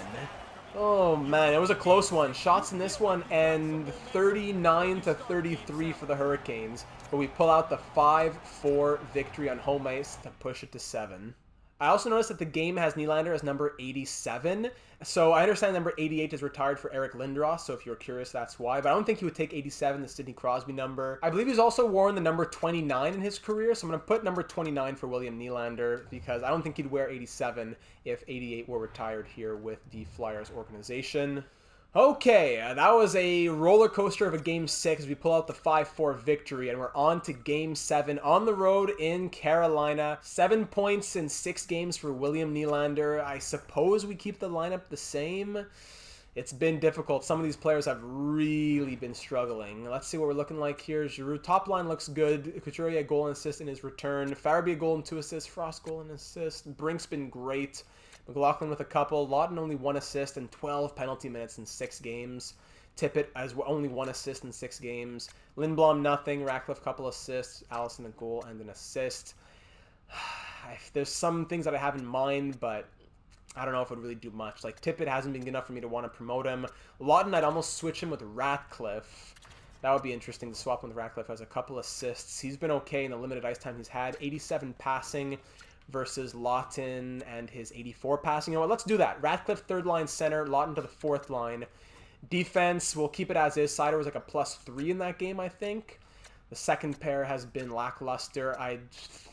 Oh man, it was a close one. Shots in this one and 39-33 for the Hurricanes. But we pull out the 5-4 victory on home ice to push it to 7. I also noticed that the game has Nylander as number 87. So I understand number 88 is retired for Eric Lindros, so if you're curious, that's why. But I don't think he would take 87, the Sidney Crosby number. I believe he's also worn the number 29 in his career, so I'm going to put number 29 for William Nylander, because I don't think he'd wear 87 if 88 were retired here with the Flyers organization. Okay, that was a roller coaster of a Game 6 as we pull out the 5-4 victory, and we're on to Game 7 on the road in Carolina. 7 points in 6 games for William Nylander. I suppose we keep the lineup the same. It's been difficult. Some of these players have really been struggling. Let's see what we're looking like here. Giroux, top line looks good. Couturier, a goal and assist in his return. Farabee, a goal and 2 assists. Frost, goal and assist. Brink's been great. McLaughlin with a couple. Lawton only 1 assist and 12 penalty minutes in 6 games. Tippett as well, only 1 assist in 6 games. Lindblom nothing. Ratcliffe couple assists. Allison a goal and an assist. There's some things that I have in mind, but I don't know if it would really do much. Like Tippett hasn't been good enough for me to want to promote him. Lawton, I'd almost switch him with Ratcliffe. That would be interesting to swap him with Ratcliffe. Has a couple assists. He's been okay in the limited ice time he's had. 87 passing versus Lawton and his 84 passing. You know what? Let's do that. Ratcliffe, 3rd line center. Lawton to the 4th line. Defense, we'll keep it as is. Sider was like a +3 in that game, I think. The second pair has been lackluster. I'd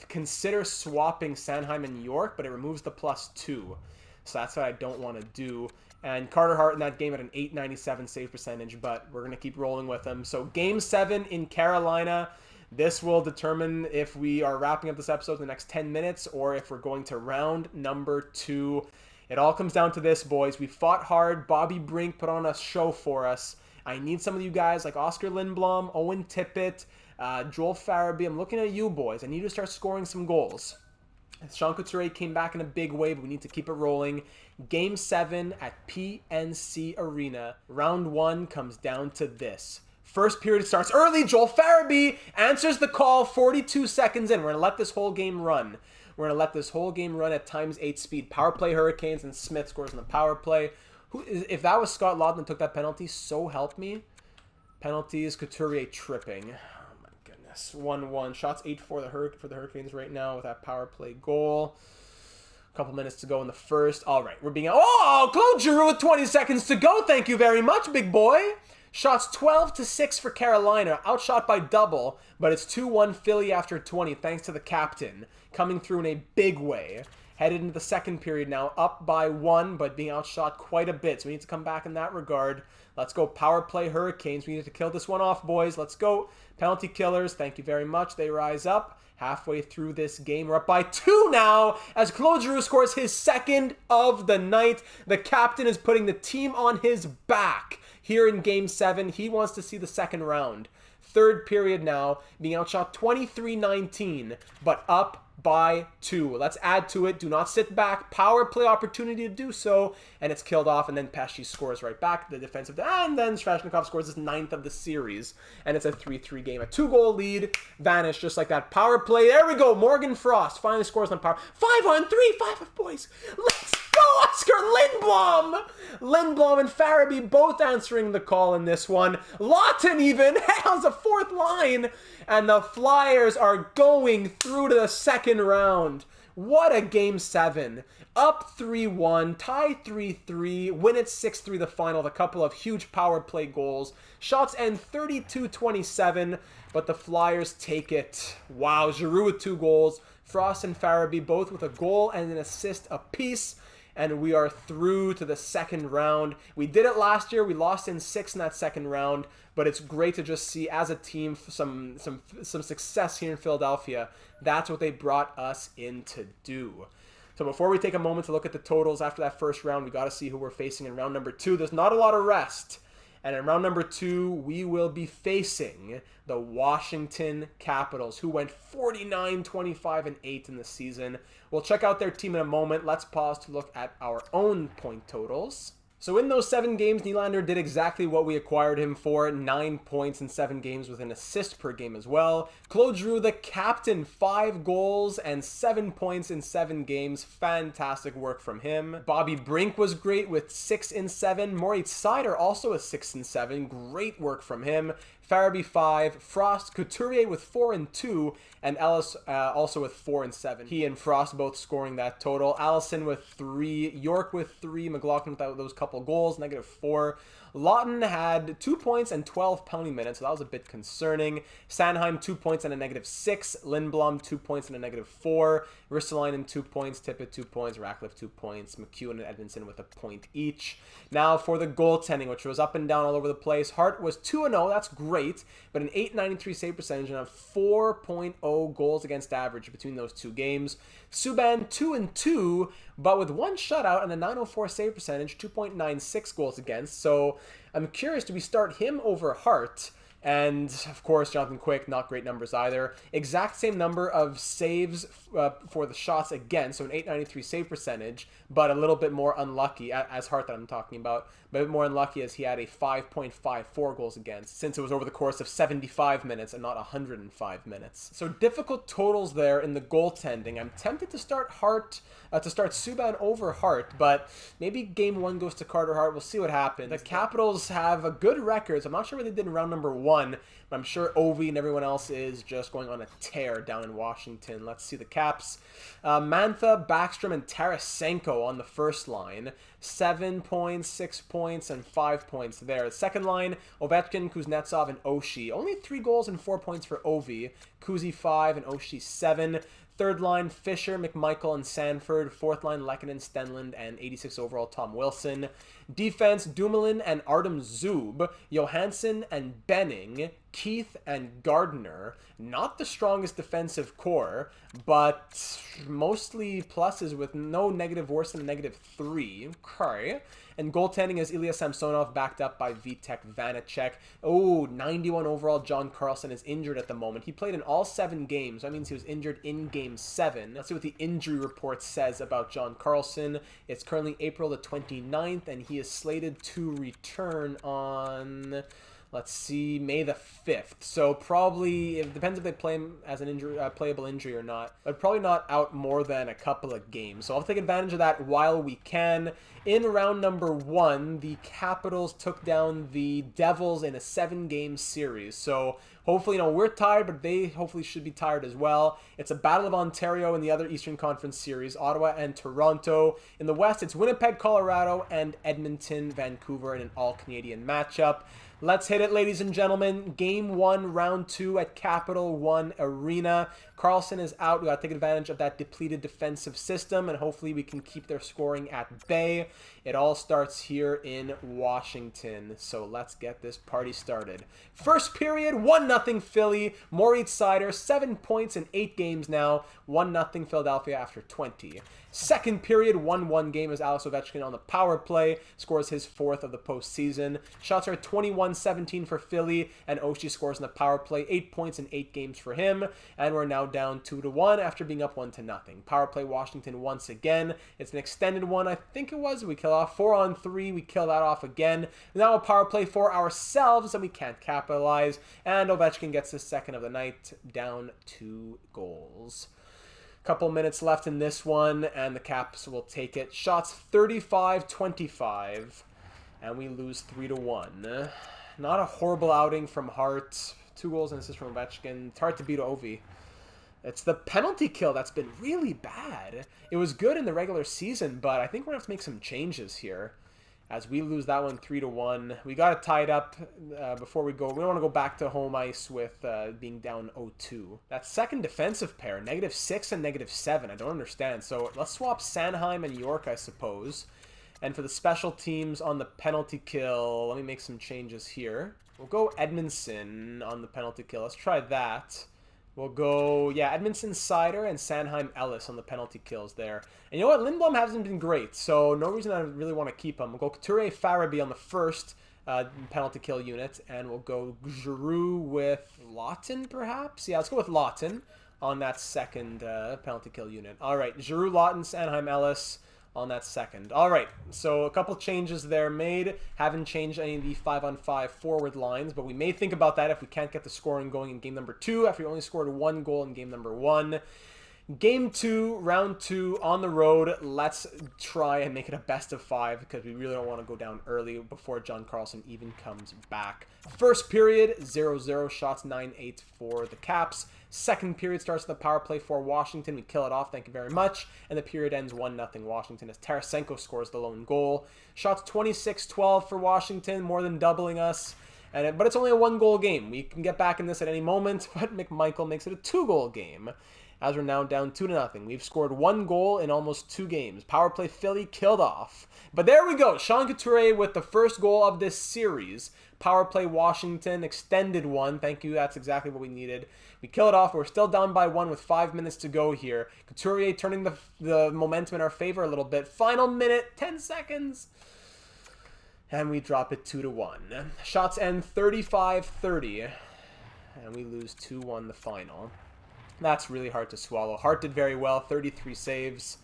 consider swapping Sanheim and York, but it removes the +2. So that's what I don't want to do. And Carter Hart in that game at an .897 save percentage, but we're going to keep rolling with him. So Game 7 in Carolina. This will determine if we are wrapping up this episode in the next 10 minutes or if we're going to round number 2. It all comes down to this, boys. We fought hard. Bobby Brink put on a show for us. I need some of you guys like Oscar Lindblom, Owen Tippett, Joel Farabee. I'm looking at you, boys. I need you to start scoring some goals. Sean Couturier came back in a big way, but we need to keep it rolling. Game 7 at PNC Arena. Round 1 comes down to this. First period starts early. Joel Farabee answers the call 42 seconds in. We're going to let this whole game run. We're going to let this whole game run at ×8 speed. Power play Hurricanes, and Smith scores on the power play. If that was Scott Laughton that took that penalty, so help me. Penalties, Couturier tripping. Oh my goodness. 1-1. Shots 8 for the Hurricanes right now with that power play goal. A couple minutes to go in the first. All right, we're being... Oh, Claude Giroux with 20 seconds to go. Thank you very much, big boy. Shots 12-6 for Carolina. Outshot by double, but it's 2-1 Philly after 20, thanks to the captain coming through in a big way. Headed into the second period now, up by 1, but being outshot quite a bit. So we need to come back in that regard. Let's go power play Hurricanes. We need to kill this one off, boys. Let's go. Penalty killers, thank you very much. They rise up. Halfway through this game, we're up by 2 now as Claude Giroux scores his second of the night. The captain is putting the team on his back here in Game 7. He wants to see the second round. Third period now, being outshot 23-19, but up by 2. Let's add to it. Do not sit back. Power play opportunity to do so, and it's killed off, and then Pesce scores right back. The defensive, and then Svechnikov scores his 9th of the series, and it's a 3-3 game. A 2-goal lead vanished just like that. Power play. There we go. Morgan Frost finally scores on power. 5-on-3. 5 boys. Let's go, Oscar Lindblom! Lindblom and Farabee both answering the call in this one. Lawton even has a 4th line. And the Flyers are going through to the second round. What a Game 7. Up 3-1, tie 3-3, win it 6-3 the final with a couple of huge power play goals. Shots end 32-27, but the Flyers take it. Wow, Giroux with 2 goals. Frost and Farabee both with a goal and an assist apiece. And we are through to the second round. We did it last year. We lost in 6 in that second round. But it's great to just see, as a team, some success here in Philadelphia. That's what they brought us in to do. So before we take a moment to look at the totals after that first round, we got to see who we're facing in round number 2. There's not a lot of rest. And in round number 2, we will be facing the Washington Capitals, who went 49-25-8 in the season. We'll check out their team in a moment. Let's pause to look at our own point totals. So in those 7 games, Nylander did exactly what we acquired him for, 9 points in 7 games with an assist per game as well. Claude Giroux, the captain, 5 goals and 7 points in 7 games. Fantastic work from him. Bobby Brink was great with 6 in 7. Moritz Seider also a 6 in 7. Great work from him. Farabee 5, Frost, Couturier with 4 and 2, and Ellis also with 4 and 7. He and Frost both scoring that total. Allison with 3, York with 3, McLaughlin without those couple goals, -4. Lawton had 2 points and 12 penalty minutes, so that was a bit concerning. Sanheim 2 points and a -6. Lindblom 2 points and a -4. Ristolainen 2 points. Tippett 2 points. Ratcliffe 2 points. McEwen and Edmondson with a point each. Now for the goaltending, which was up and down all over the place. Hart was 2-0. That's great, but an .893 save percentage and a 4.0 goals against average between those 2 games. Subban 2-2, but with 1 shutout and a .904 save percentage, 2.96 goals against. So I'm curious, do we start him over Hart? And, of course, Jonathan Quick, not great numbers either. Exact same number of saves for the shots against, so an .893 save percentage, but a little bit more unlucky, as Hart that I'm talking about, but a bit more unlucky as he had a 5.54 goals against, since it was over the course of 75 minutes and not 105 minutes. So difficult totals there in the goaltending. I'm tempted to start Subban over Hart, but maybe game 1 goes to Carter Hart. We'll see what happens. The Capitals have a good record, so I'm not sure what they did in round number 1, but I'm sure Ovi and everyone else is just going on a tear down in Washington. Let's see the Caps. Mantha, Backstrom, and Tarasenko on the first line. 7 points, 6 points, and 5 points there. The second line, Ovechkin, Kuznetsov, and Oshie. Only 3 goals and 4 points for Ovi. Kuzi 5 and Oshie 7. Third line, Fisher, McMichael, and Sanford. Fourth line, Lehkonen, Stenlund, and 86 overall, Tom Wilson. Defense, Dumoulin and Artem Zub. Johansson and Benning. Keith and Gardner. Not the strongest defensive core, but mostly pluses with no negative worse than a -3. Okay. And goaltending is Ilya Samsonov, backed up by Vitek Vanacek. Oh, 91 overall. John Carlson is injured at the moment. He played in all 7 games. That means he was injured in Game 7. Let's see what the injury report says about John Carlson. It's currently April the 29th, and he is slated to return on... let's see, May the 5th. So probably, it depends if they play him as an injury, playable injury or not. But probably not out more than a couple of games. So I'll take advantage of that while we can. In round number 1, the Capitals took down the Devils in a 7-game series. So hopefully, we're tired, but they hopefully should be tired as well. It's a Battle of Ontario in the other Eastern Conference series, Ottawa and Toronto. In the West, it's Winnipeg, Colorado, and Edmonton, Vancouver in an all-Canadian matchup. Let's hit it, ladies and gentlemen. Game 1, round 2 at Capital One Arena. Carlson is out. We got to take advantage of that depleted defensive system, and hopefully we can keep their scoring at bay. It all starts here in Washington, so let's get this party started. First period, 1-0 Philly. Moritz Seider, 7 points in 8 games now. 1-0 Philadelphia after 20. Second period, 1-1 game as Alex Ovechkin on the power play scores his 4th of the postseason. Shots are 21-17 for Philly, and Oshie scores on the power play, 8 points in 8 games for him, and we're now down 2-1 after being up 1-0. Power play Washington once again. It's an extended one, I think it was. We kill off 4-on-3. We kill that off again. Now a power play for ourselves, and we can't capitalize. And Ovechkin gets his 2nd of the night, down 2 goals. Couple minutes left in this one, and the Caps will take it. Shots 35-25, and we lose 3-1. Not a horrible outing from Hart. 2 goals and assists from Ovechkin. It's hard to beat Ovi. It's the penalty kill that's been really bad. It was good in the regular season, but I think we're going to have to make some changes here as we lose that one 3-1. We got it tied up before we go. We don't want to go back to home ice with being down 0-2. That second defensive pair, -6 and -7. I don't understand. So let's swap Sanheim and York, I suppose. And for the special teams on the penalty kill, let me make some changes here. We'll go Edmondson on the penalty kill. Let's try that. We'll go, Edmondson, Seider, and Sanheim, Ellis on the penalty kills there. And you know what? Lindblom hasn't been great, so no reason I really want to keep him. We'll go Couture, Farabee on the first penalty kill unit, and we'll go Giroux with Lawton, perhaps? Yeah, let's go with Lawton on that second penalty kill unit. All right, Giroux, Lawton, Sanheim, Ellis on that second. All right, so a couple changes there made. Haven't changed any of the 5-on-5 forward lines, but we may think about that if we can't get the scoring going in game number 2 after we only scored 1 goal in game number 1. Game 2, round 2, on the road. Let's try and make it a best of 5 because we really don't want to go down early before John Carlson even comes back. First period, 0-0, shots 9-8 for the Caps. Second period starts with the power play for Washington. We kill it off, thank you very much. And the period ends 1-0 Washington as Tarasenko scores the lone goal. Shots 26-12 for Washington, more than doubling us. But it's only a 1-goal game. We can get back in this at any moment, but McMichael makes it a 2-goal game, as we're now down 2-0. We've scored 1 goal in almost 2 games. Power play Philly killed off. But there we go. Sean Couture with the first goal of this series. Power play Washington, extended one. Thank you. That's exactly what we needed. We kill it off. We're still down by 1 with 5 minutes to go here. Couturier turning the momentum in our favor a little bit. Final minute, 10 seconds. And we drop it 2-1. Shots end 35-30. And we lose 2-1 the final. That's really hard to swallow. Hart did very well, 33 saves.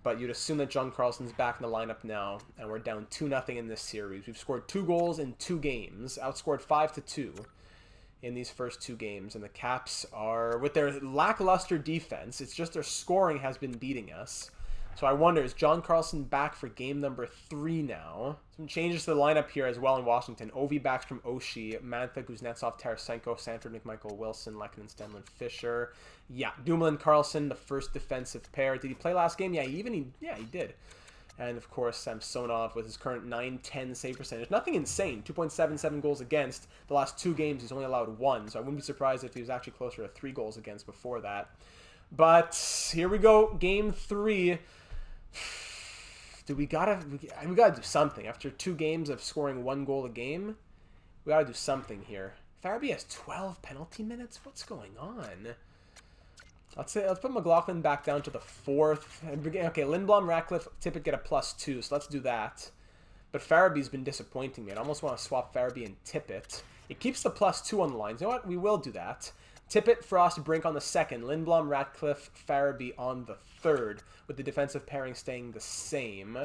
But you'd assume that John Carlson's back in the lineup now, and we're down 2-0 in this series. We've scored 2 goals in 2 games, outscored 5-2 in these first 2 games. And the Caps are, with their lackluster defense, it's just their scoring has been beating us. So I wonder, is John Carlson back for game number 3 now? Some changes to the lineup here as well in Washington. Ovi backs from Oshie, Mantha, Kuznetsov, Tarasenko, Sanford, McMichael, Wilson, Lehkonen, Stenlund, Fisher. Yeah, Dumoulin, Carlson, the first defensive pair. Did he play last game? Yeah, he did. And of course, Samsonov with his current 9-10 save percentage. Nothing insane. 2.77 goals against. The last 2 games, he's only allowed 1. So I wouldn't be surprised if he was actually closer to 3 goals against before that. But here we go, game 3. We gotta do something. After 2 games of scoring 1 goal a game, we gotta do something here. Farabee has 12 penalty minutes? What's going on? Let's put McLaughlin back down to the 4th. Okay, Lindblom, Ratcliffe, Tippett get a +2, so let's do that. But Farabee's been disappointing me. I almost want to swap Farabee and Tippett. It keeps the +2 on the lines. You know what? We will do that. Tippett, Frost, Brink on the 2nd. Lindblom, Ratcliffe, Farabee on the 3rd, with the defensive pairing staying the same.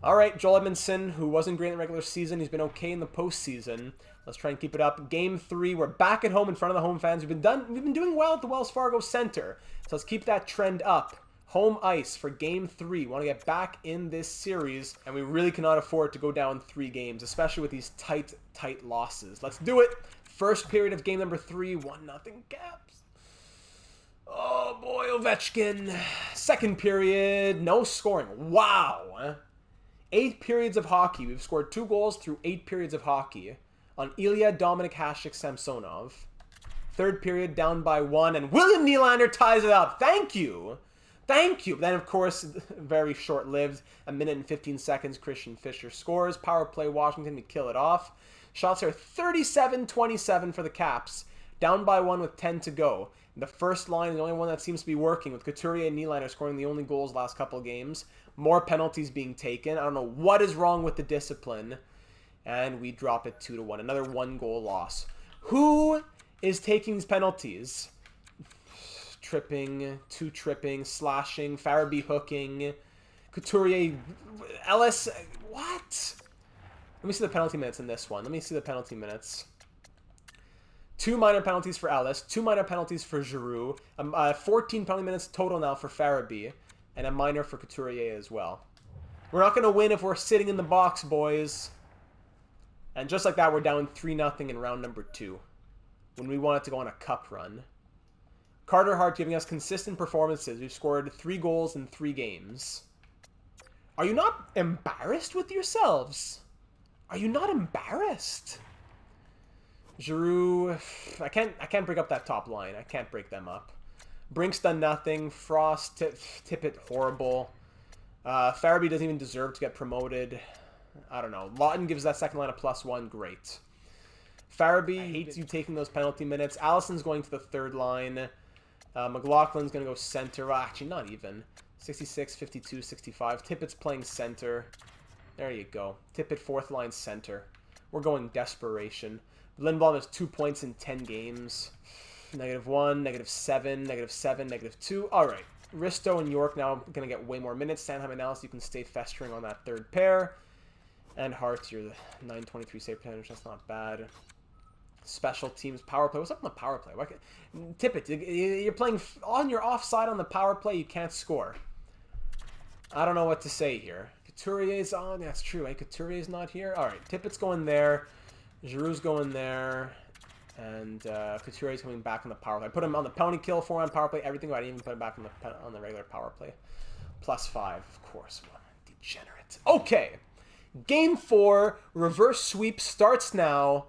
All right, Joel Edmondson, who wasn't great in the regular season. He's been okay in the postseason. Let's try and keep it up. Game 3, we're back at home in front of the home fans. We've been doing well at the Wells Fargo Center. So let's keep that trend up. Home ice for Game 3. We want to get back in this series, and we really cannot afford to go down 3 games, especially with these tight losses. Let's do it. First period of game number 3, 1-0 Caps. Oh boy, Ovechkin. Second period, no scoring. Wow. 8 periods of hockey. We've scored 2 goals through 8 periods of hockey on Ilya, Dominik Hasek, Samsonov. Third period, down by 1, and William Nylander ties it up. Thank you. Thank you. Then, of course, very short-lived. 1 minute and 15 seconds, Christian Fischer scores. Power play, Washington, we kill it off. Shots are 37-27 for the Caps. Down by 1 with 10 to go. And the first line is the only one that seems to be working, with Couturier and Nylander scoring the only goals last couple of games. More penalties being taken. I don't know what is wrong with the discipline. And we drop it 2-1. Another 1-goal loss. Who is taking these penalties? Tripping, 2 tripping, slashing, Farabee hooking, Couturier, Ellis. What? Let me see the penalty minutes in this one. Let me see the penalty minutes. 2 minor penalties for Ellis, 2 minor penalties for Giroux, 14 penalty minutes total now for Farabee, and a minor for Couturier as well. We're not going to win if we're sitting in the box, boys. And just like that, we're down 3-0 in round number 2, when we wanted to go on a cup run. Carter Hart giving us consistent performances. We've scored 3 goals in 3 games. Are you not embarrassed with yourselves? Are you not embarrassed? Giroux, I can't break up that top line. I can't break them up. Brink's done nothing. Frost, Tippett, horrible. Farabee doesn't even deserve to get promoted. I don't know. Lawton gives that second line a +1. Great. Farabee hates you taking those penalty minutes. Allison's going to the 3rd line. McLaughlin's going to go center. Well, actually, not even. 66, 52, 65. Tippett's playing center. There you go. Tippett, 4th line center. We're going desperation. Lindblom has 2 points in 10 games. -1, -7, -7, -2. All right. Risto and York now going to get way more minutes. Sanheim and Ellis, you can stay festering on that 3rd pair. And Hart, you're the 923 save percentage. That's not bad. Special teams, power play. What's up on the power play? Tippett, you're playing on your offside on the power play. You can't score. I don't know what to say here. Couturier's on. That's true. Couturier's not here. All right. Tippett's going there. Giroux's going there. And Couturier's coming back on the power play. I put him on the penalty kill, 4 on power play, everything, but I didn't even put him back on the regular power play. +5, of course. What a degenerate. Okay. Game 4, reverse sweep starts now.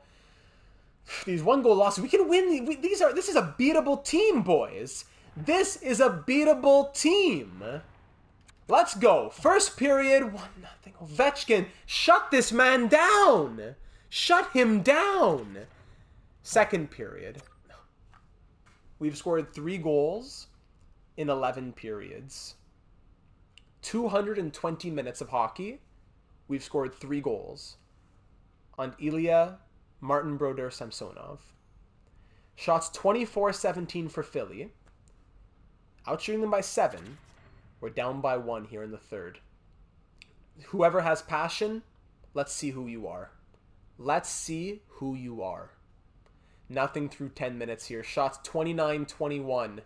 These 1-goal losses, we can win. This is a beatable team, boys. This is a beatable team. Let's go. First period, 1-0. Ovechkin, shut this man down. Shut him down. Second period. We've scored 3 goals in 11 periods. 220 minutes of hockey. We've scored 3 goals on Ilya, Martin Brodeur, Samsonov. Shots 24-17 for Philly. Outshooting them by 7. We're down by 1 here in the 3rd. Whoever has passion, let's see who you are. Let's see who you are. Nothing through 10 minutes here. Shots 29-21.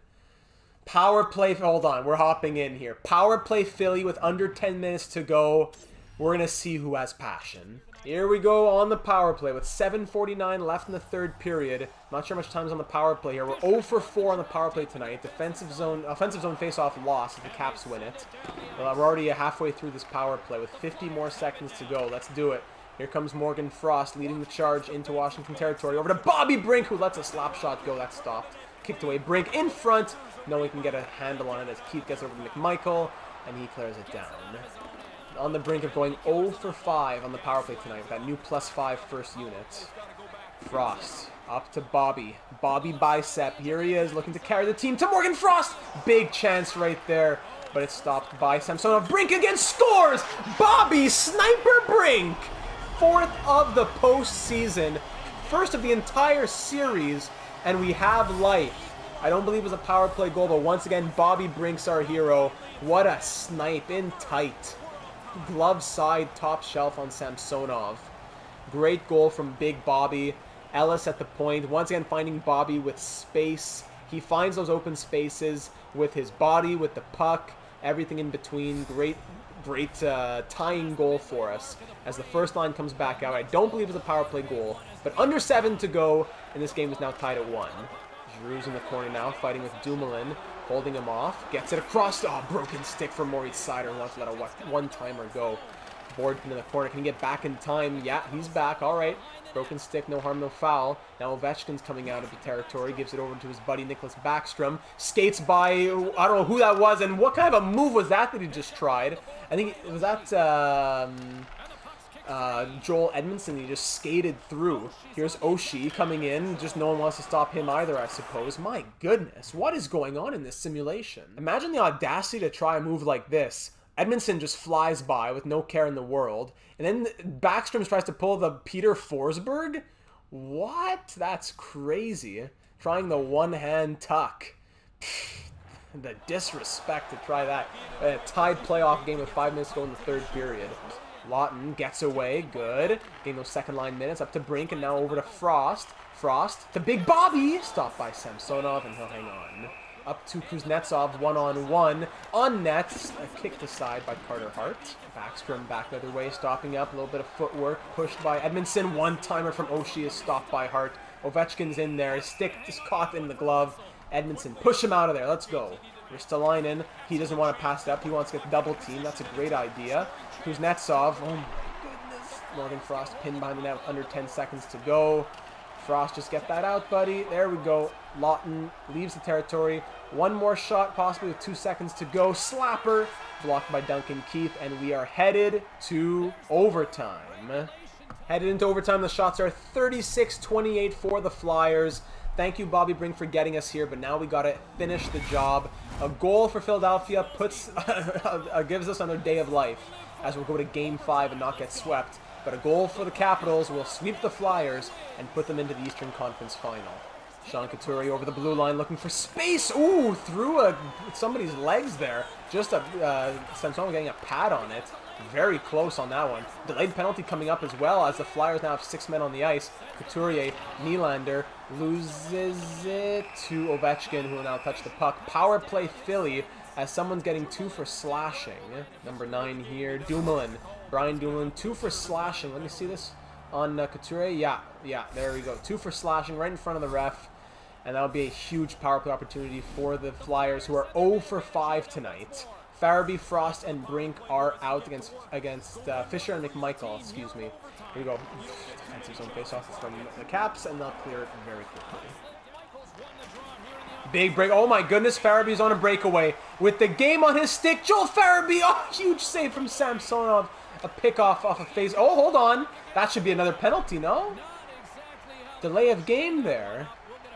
Power play. Hold on. We're hopping in here. Power play Philly with under 10 minutes to go. We're going to see who has passion. Here we go on the power play with 7:49 left in the 3rd period. Not sure how much time's on the power play here. We're 0 for 4 on the power play tonight. Offensive zone face-off loss if the Caps win it. Well, we're already halfway through this power play with 50 more seconds to go. Let's do it. Here comes Morgan Frost leading the charge into Washington territory. Over to Bobby Brink, who lets a slap shot go. That stopped. Kicked away. Brink in front. No one can get a handle on it as Keith gets over to McMichael, and he clears it down. On the brink of going 0 for 5 on the power play tonight with that new +5 first unit. Frost Up to Bobby. Bobby Bicep. Here he is, looking to carry the team to Morgan Frost. Big chance right there, but it's stopped by Samsonov. Brink again scores! Bobby Sniper Brink! 4th of the postseason. 1st of the entire series, and we have life. I don't believe it was a power play goal, but once again, Bobby Brink's our hero. What a snipe in tight. Glove side, top shelf on Samsonov. Great goal from Big Bobby. Ellis at the point, once again finding Bobby with space. He finds those open spaces with his body, with the puck, everything in between. Great tying goal for us as the first line comes back out. I don't believe it's a power play goal, but under 7 to go, and this game is now tied at 1. Giroux's in the corner now, fighting with Dumoulin, holding him off, gets it across. Oh, broken stick from Moritz Seider, wants to let a one-timer go. Boardkin in the corner, can he get back in time? Yeah, he's back, all right. Broken stick, no harm, no foul. Now Ovechkin's coming out of the territory, gives it over to his buddy Nicholas Backstrom. Skates by, I don't know who that was, and what kind of a move was that he just tried? I think it was that Joel Edmondson. He just skated through. Here's Oshie coming in. Just no one wants to stop him either, I suppose. My goodness, what is going on in this simulation? Imagine the audacity to try a move like this. Edmondson just flies by with no care in the world. And then Backstrom tries to pull the Peter Forsberg? What? That's crazy. Trying the one-hand tuck. The disrespect to try that. A tied playoff game with 5 minutes to go in the 3rd period. Lawton gets away. Good. Getting those second-line minutes. Up to Brink and now over to Frost. Frost to Big Bobby. Stopped by Samsonov and he'll hang on. Up to Kuznetsov, one-on-one. On net, kicked aside by Carter Hart. Backstrom back the other way, stopping up. A little bit of footwork, pushed by Edmondson. One-timer from Oshie is stopped by Hart. Ovechkin's in there. His stick is caught in the glove. Edmondson, push him out of there. Let's go. There's Stalainen. He doesn't want to pass it up. He wants to get double team. That's a great idea. Kuznetsov. Oh my goodness. Morgan Frost pinned behind the net with under 10 seconds to go. Frost, just get that out, buddy. There we go. Lawton leaves the territory. One more shot, possibly with 2 seconds to go. Slapper, blocked by Duncan Keith, and we are headed to overtime. Headed into overtime. The shots are 36-28 for the Flyers. Thank you, Bobby Brink, for getting us here, but now we got to finish the job. A goal for Philadelphia gives us another day of life as we'll go to Game 5 and not get swept. But a goal for the Capitals will sweep the Flyers and put them into the Eastern Conference Final. Sean Couturier over the blue line looking for space. Ooh, through somebody's legs there. Just Samsonov getting a pad on it. Very close on that one. Delayed penalty coming up as well as the Flyers now have 6 men on the ice. Couturier, Nylander loses it to Ovechkin, who will now touch the puck. Power play Philly as someone's getting 2 for slashing. Number 9 here, Dumoulin. Brian Dumoulin, 2 for slashing. Let me see this on Couturier. Yeah, there we go. 2 for slashing right in front of the ref. And that would be a huge power play opportunity for the Flyers, who are 0 for 5 tonight. Farabee, Frost, and Brink are out against Fisher and McMichael, excuse me. Here we go. Defensive zone face-off from the Caps, and they'll clear it very quickly. Big break. Oh my goodness, Farabee's on a breakaway. With the game on his stick, Joel Farabee. Oh, huge save from Samsonov. A pick-off off a face. Oh, hold on. That should be another penalty, no? Delay of game there.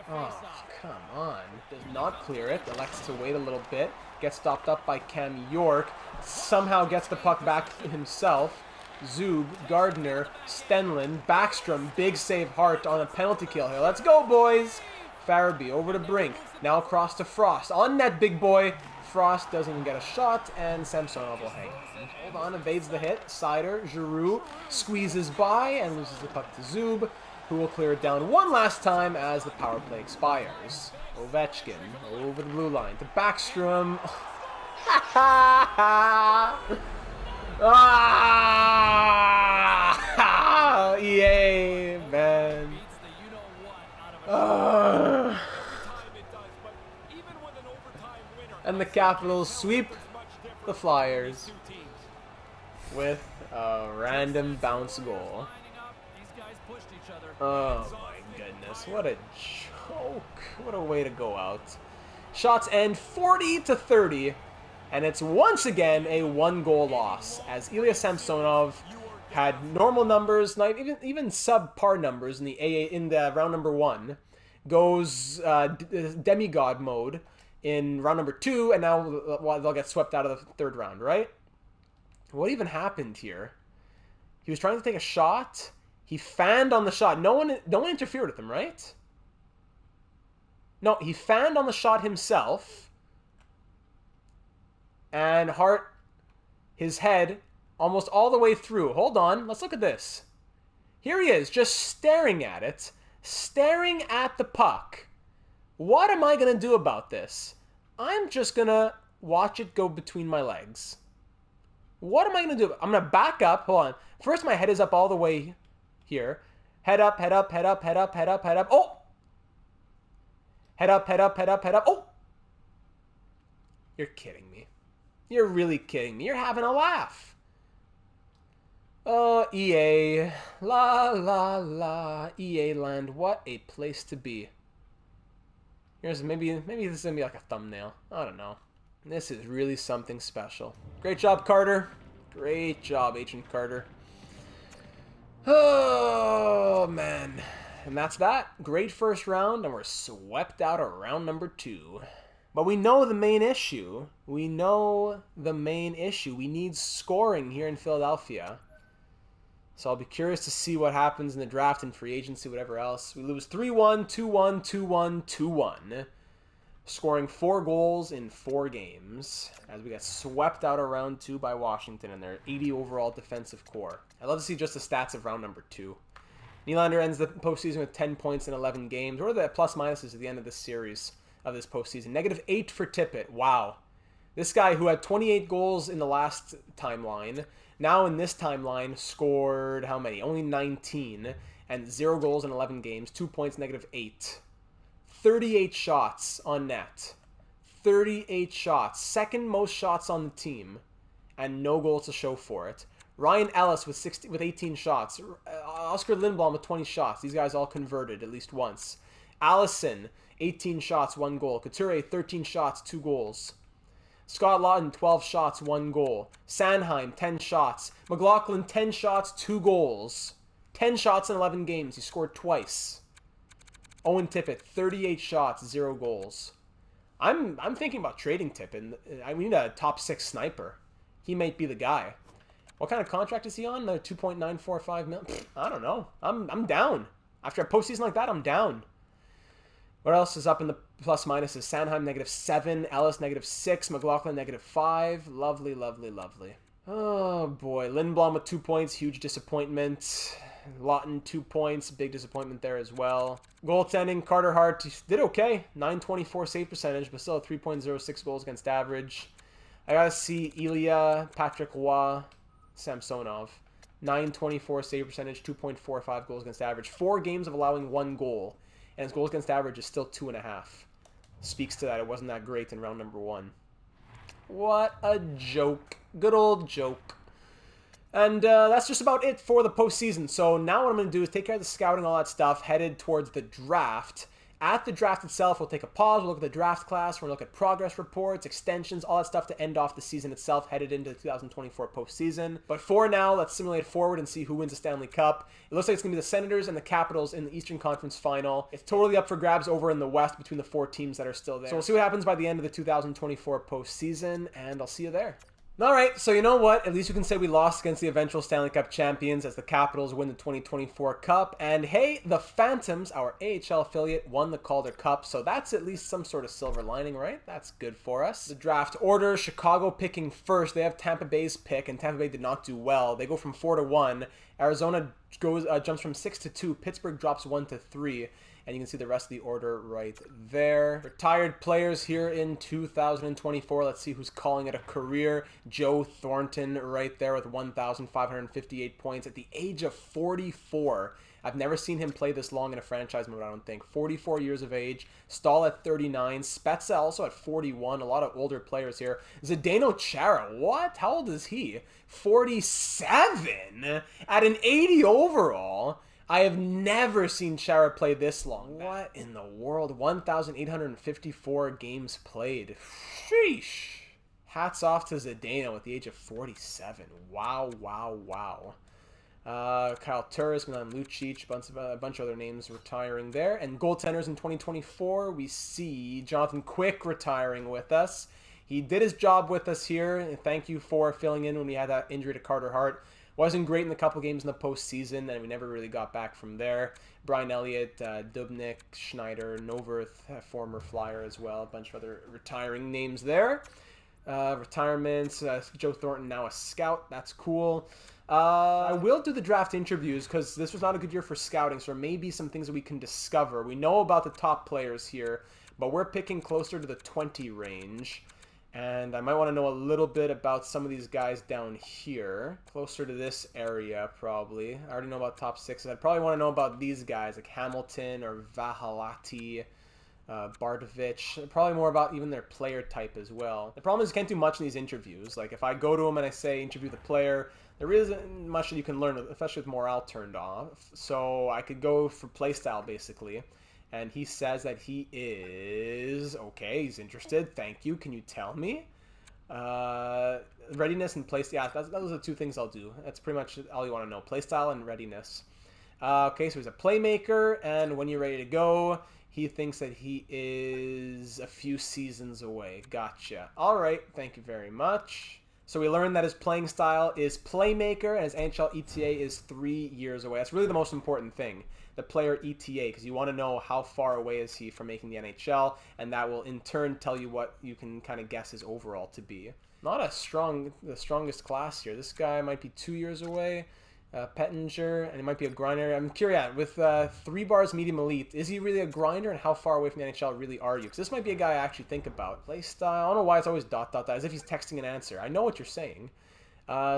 Oh, come on. Does not clear it. Elects to wait a little bit. Gets stopped up by Cam York. Somehow gets the puck back himself. Zub, Gardner, Stenlin, Backstrom. Big save Hart on a penalty kill here. Let's go, boys. Farabee over to Brink. Now across to Frost. On net, big boy. Frost doesn't even get a shot, and Samsonov will hang. Hold on, evades the hit. Seider, Giroux squeezes by and loses the puck to Zub, who will clear it down one last time as the power play expires. Ovechkin over the blue line to Backstrom. Yay, man. And the Capitals sweep the Flyers with a random bounce goal. Oh my goodness, what a joke. What a way to go out. Shots end 40-30, and it's once again a 1-goal loss as Ilya Samsonov had normal numbers, not even subpar numbers in the round number 1, goes demigod mode in round number 2, and now they'll get swept out of the 3rd round, right? What even happened here? He was trying to take a shot. He fanned on the shot. No one interfered with him, right? No, he fanned on the shot himself. And Hart, his head, almost all the way through. Hold on, let's look at this. Here he is, just staring at it. Staring at the puck. What am I going to do about this? I'm just going to watch it go between my legs. What am I going to do? I'm going to back up. Hold on. First, my head is up all the way here. Head up, head up, head up, head up, head up, head up. Oh! Head up, head up, head up, head up. Oh! You're kidding me. You're really kidding me. You're having a laugh. Oh, EA. La, la, la. EA land. What a place to be. Here's maybe this is going to be like a thumbnail. I don't know. This is really something special. Great job, Carter. Great job, Agent Carter. Oh, man. And that's that. Great first round, and we're swept out of round number 2. But we know the main issue. We know the main issue. We need scoring here in Philadelphia. So I'll be curious to see what happens in the draft and free agency, whatever else. We lose 3-1, 2-1, 2-1, 2-1. Scoring 4 goals in 4 games as we get swept out of round 2 by Washington and their 80 overall defensive core. I'd love to see just the stats of round number 2. Nylander ends the postseason with 10 points in 11 games. What are the plus minuses at the end of this series, of this postseason? -8 for Tippett. Wow. This guy who had 28 goals in the last timeline, now in this timeline scored how many? Only 19 and 0 goals in 11 games, 2 points, -8. 38 shots on net. 38 shots. Second most shots on the team and no goals to show for it. Ryan Ellis with 18 shots. Oscar Lindblom with 20 shots. These guys all converted at least once. Allison, 18 shots, 1 goal. Couture, 13 shots, 2 goals. Scott Lawton, 12 shots, 1 goal. Sanheim, 10 shots. McLaughlin, 10 shots, 2 goals. 10 shots in 11 games. He scored twice. Owen Tippett, 38 shots, 0 goals. I'm thinking about trading Tippett. I need a top 6 sniper. He might be the guy. What kind of contract is he on? Another $2.945 million? I don't know. I'm down. After a postseason like that, I'm down. What else is up in the plus minuses? Sanheim -7, Ellis -6, McLaughlin -5. Lovely, lovely, lovely. Oh boy, Lindblom with 2 points, huge disappointment. Lawton 2 points, big disappointment there as well. Goaltending, Carter Hart did okay, 924 save percentage, but still 3.06 goals against average. I gotta see Ilya, Patrick Roy, Samsonov. 924 save percentage, 2.45 goals against average. 4 games of allowing 1 goal, and his goals against average is still 2.5. Speaks to that. It wasn't that great in round number 1. What a joke. Good old joke. And that's just about it for the postseason. So now what I'm going to do is take care of the scouting, all that stuff, headed towards the draft. At the draft itself, we'll take a pause, we'll look at the draft class, we'll look at progress reports, extensions, all that stuff to end off the season itself, headed into the 2024 postseason. But for now, let's simulate forward and see who wins the Stanley Cup. It looks like it's going to be the Senators and the Capitals in the Eastern Conference Final. It's totally up for grabs over in the West between the 4 teams that are still there. So we'll see what happens by the end of the 2024 postseason, and I'll see you there. All right, so you know what? At least we can say we lost against the eventual Stanley Cup champions as the Capitals win the 2024 Cup. And hey, the Phantoms, our AHL affiliate, won the Calder Cup. So that's at least some sort of silver lining, right? That's good for us. The draft order, Chicago picking first. They have Tampa Bay's pick, and Tampa Bay did not do well. They go from 4-1. Arizona jumps from 6-2. Pittsburgh drops 1-3. And you can see the rest of the order right there. Retired players here in 2024. Let's see who's calling it a career. Joe Thornton right there with 1,558 points at the age of 44. I've never seen him play this long in a franchise mode, I don't think. 44 years of age. Stahl at 39. Spezza also at 41. A lot of older players here. Zdeno Chara. What? How old is he? 47? At an 80 overall? I have never seen Chara play this long. What in the world? 1,854 games played. Sheesh. Hats off to Zdeno at the age of 47. Wow, wow, wow. Kyle Turris, Milan Lucic, a bunch of other names retiring there. And goaltenders in 2024, we see Jonathan Quick retiring with us. He did his job with us here, and thank you for filling in when we had that injury to Carter Hart. Wasn't great in a couple games in the postseason, and we never really got back from there. Brian Elliott, Dubnik, Schneider, Noverth, former Flyer as well. A bunch of other retiring names there. Retirements, Joe Thornton now a scout. That's cool. I will do the draft interviews because this was not a good year for scouting, so there may be some things that we can discover. We know about the top players here, but we're picking closer to the 20 range. And I might want to know a little bit about some of these guys down here, closer to this area probably. I already know about top 6. I'd probably want to know about these guys like Hamilton or Vahalati. Bardovich, probably more about even their player type as well. The problem is you can't do much in these interviews. Like if I go to them and I say interview the player, there isn't much that you can learn, especially with morale turned off. So I could go for playstyle basically. And he says that he is okay. He's interested. Thank you. Can you tell me? Readiness and playstyle. Yeah, those are the 2 things I'll do. That's pretty much all you want to know. Playstyle and readiness. Okay, so he's a playmaker, and when you're ready to go, he thinks that he is a few seasons away. Gotcha. All right. Thank you very much. So we learned that his playing style is playmaker, and his NHL ETA is 3 years away. That's really the most important thing, the player ETA, because you want to know how far away is he from making the NHL, and that will in turn tell you what you can kind of guess his overall to be. Not the strongest class here. This guy might be 2 years away. Pettinger, and it might be a grinder. I'm curious, with 3 bars medium elite, is he really a grinder, and how far away from the NHL really are you? Because this might be a guy I actually think about. Play style, I don't know why it's always ... as if he's texting an answer. I know what you're saying.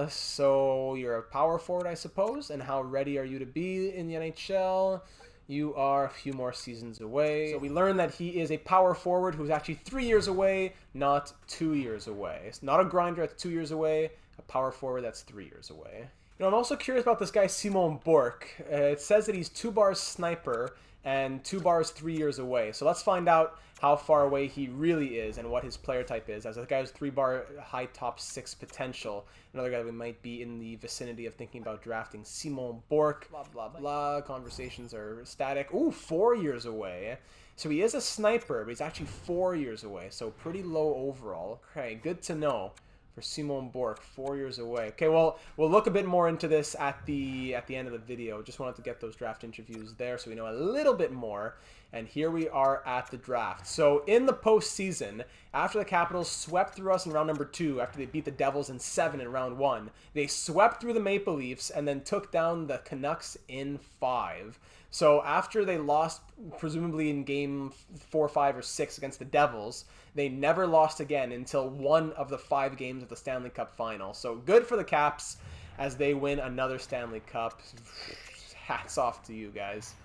So you're a power forward, I suppose, and how ready are you to be in the NHL? You are a few more seasons away. So we learned that he is a power forward who's actually 3 years away, not 2 years away. It's not a grinder that's 2 years away, a power forward that's 3 years away. You know, I'm also curious about this guy, Simon Bourque. It says that he's 2 bars sniper and 2 bars 3 years away. So let's find out how far away he really is and what his player type is. As a guy who's 3 bar high top 6 potential. Another guy that we might be in the vicinity of thinking about drafting. Simon Bourque, blah, blah, blah. Conversations are static. Ooh, 4 years away. So he is a sniper, but he's actually 4 years away. So pretty low overall. Okay, good to know. For Simon Bourque, 4 years away. Okay, well, we'll look a bit more into this at the end of the video. Just wanted to get those draft interviews there so we know a little bit more. And here we are at the draft. So in the postseason, after the Capitals swept through us in round number 2, after they beat the Devils in 7 in round 1, they swept through the Maple Leafs and then took down the Canucks in 5. So after they lost, presumably in game 4, 5, or 6 against the Devils, they never lost again until one of the 5 games of the Stanley Cup final. So good for the Caps as they win another Stanley Cup. Hats off to you guys.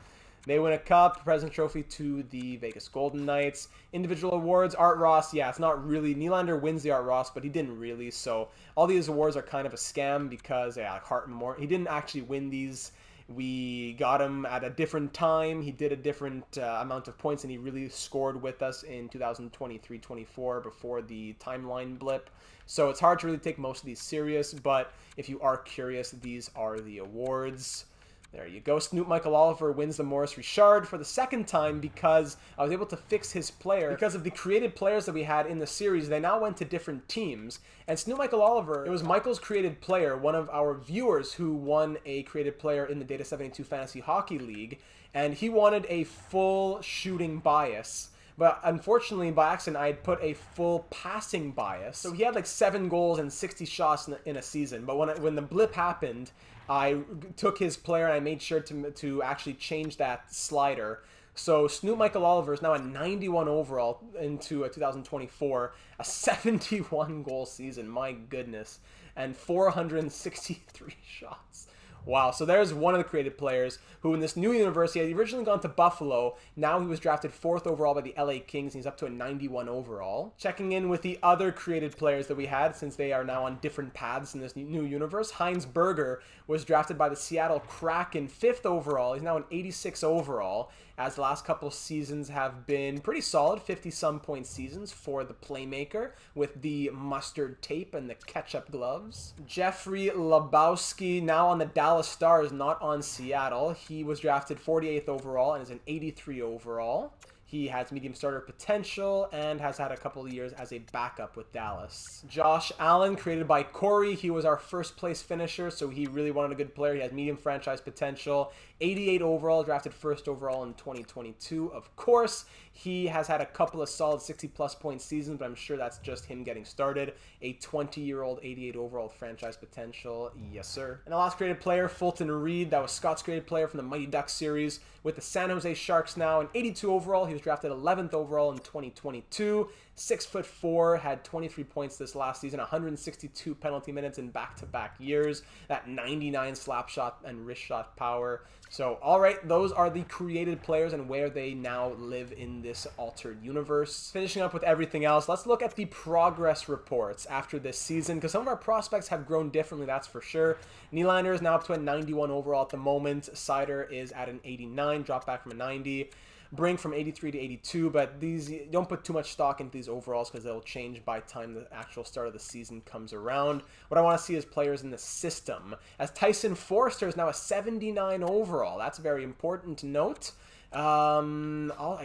They win a cup, President's Trophy to the Vegas Golden Knights. Individual awards, Art Ross, yeah, it's not really, Nylander wins the Art Ross, but he didn't really, so all these awards are kind of a scam because, yeah, like Hart and more, he didn't actually win these. We got him at a different time. He did a different amount of points, and he really scored with us in 2023-24 before the timeline blip. So it's hard to really take most of these serious, but if you are curious, these are the awards. There you go. Snoop Michael Oliver wins the Maurice Richard for the 2nd time because I was able to fix his player. Because of the created players that we had in the series, they now went to different teams. And Snoop Michael Oliver, it was Michael's created player, one of our viewers who won a created player in the Data 72 Fantasy Hockey League. And he wanted a full shooting bias. But unfortunately, by accident, I had put a full passing bias. So he had like 7 goals and 60 shots in a season. But when the blip happened, I took his player and I made sure to actually change that slider. So Snoop Michael Oliver is now a 91 overall into 2024, a 71 goal season, my goodness, and 463 shots. Wow, so there's one of the created players who in this new universe, he had originally gone to Buffalo. Now he was drafted 4th overall by the LA Kings, and he's up to a 91 overall. Checking in with the other created players that we had, since they are now on different paths in this new universe. Heinz Berger was drafted by the Seattle Kraken 5th overall. He's now an 86 overall, as the last couple seasons have been pretty solid, 50-some point seasons for the playmaker with the mustard tape and the ketchup gloves. Jeffrey Lebowski, now on the Dallas Dallas Stars, not on Seattle. He was drafted 48th overall and is an 83 overall. He has medium starter potential and has had a couple of years as a backup with Dallas. Josh Allen, created by Corey. He was our first place finisher, so he really wanted a good player. He has medium franchise potential. 88 overall, drafted first overall in 2022. Of course, he has had a couple of solid 60-plus point seasons, but I'm sure that's just him getting started. A 20-year-old, 88 overall franchise potential. Yes, sir. And the last created player, Fulton Reed. That was Scott's created player from the Mighty Ducks series with the San Jose Sharks now. An 82 overall. He was drafted 11th overall in 2022. 6'4", had 23 points this last season, 162 penalty minutes in back-to-back years, that 99 slap shot and wrist shot power. So, all right, those are the created players and where they now live in this altered universe. Finishing up with everything else, let's look at the progress reports after this season, because some of our prospects have grown differently, that's for sure. Nylander is now up to a 91 overall at the moment. Seider is at an 89, dropped back from a 90. Brink from 83 to 82, but these, don't put too much stock into these overalls because they'll change by the time the actual start of the season comes around. What I want to see is players in the system. As Tyson Forster is now a 79 overall. That's very important to note.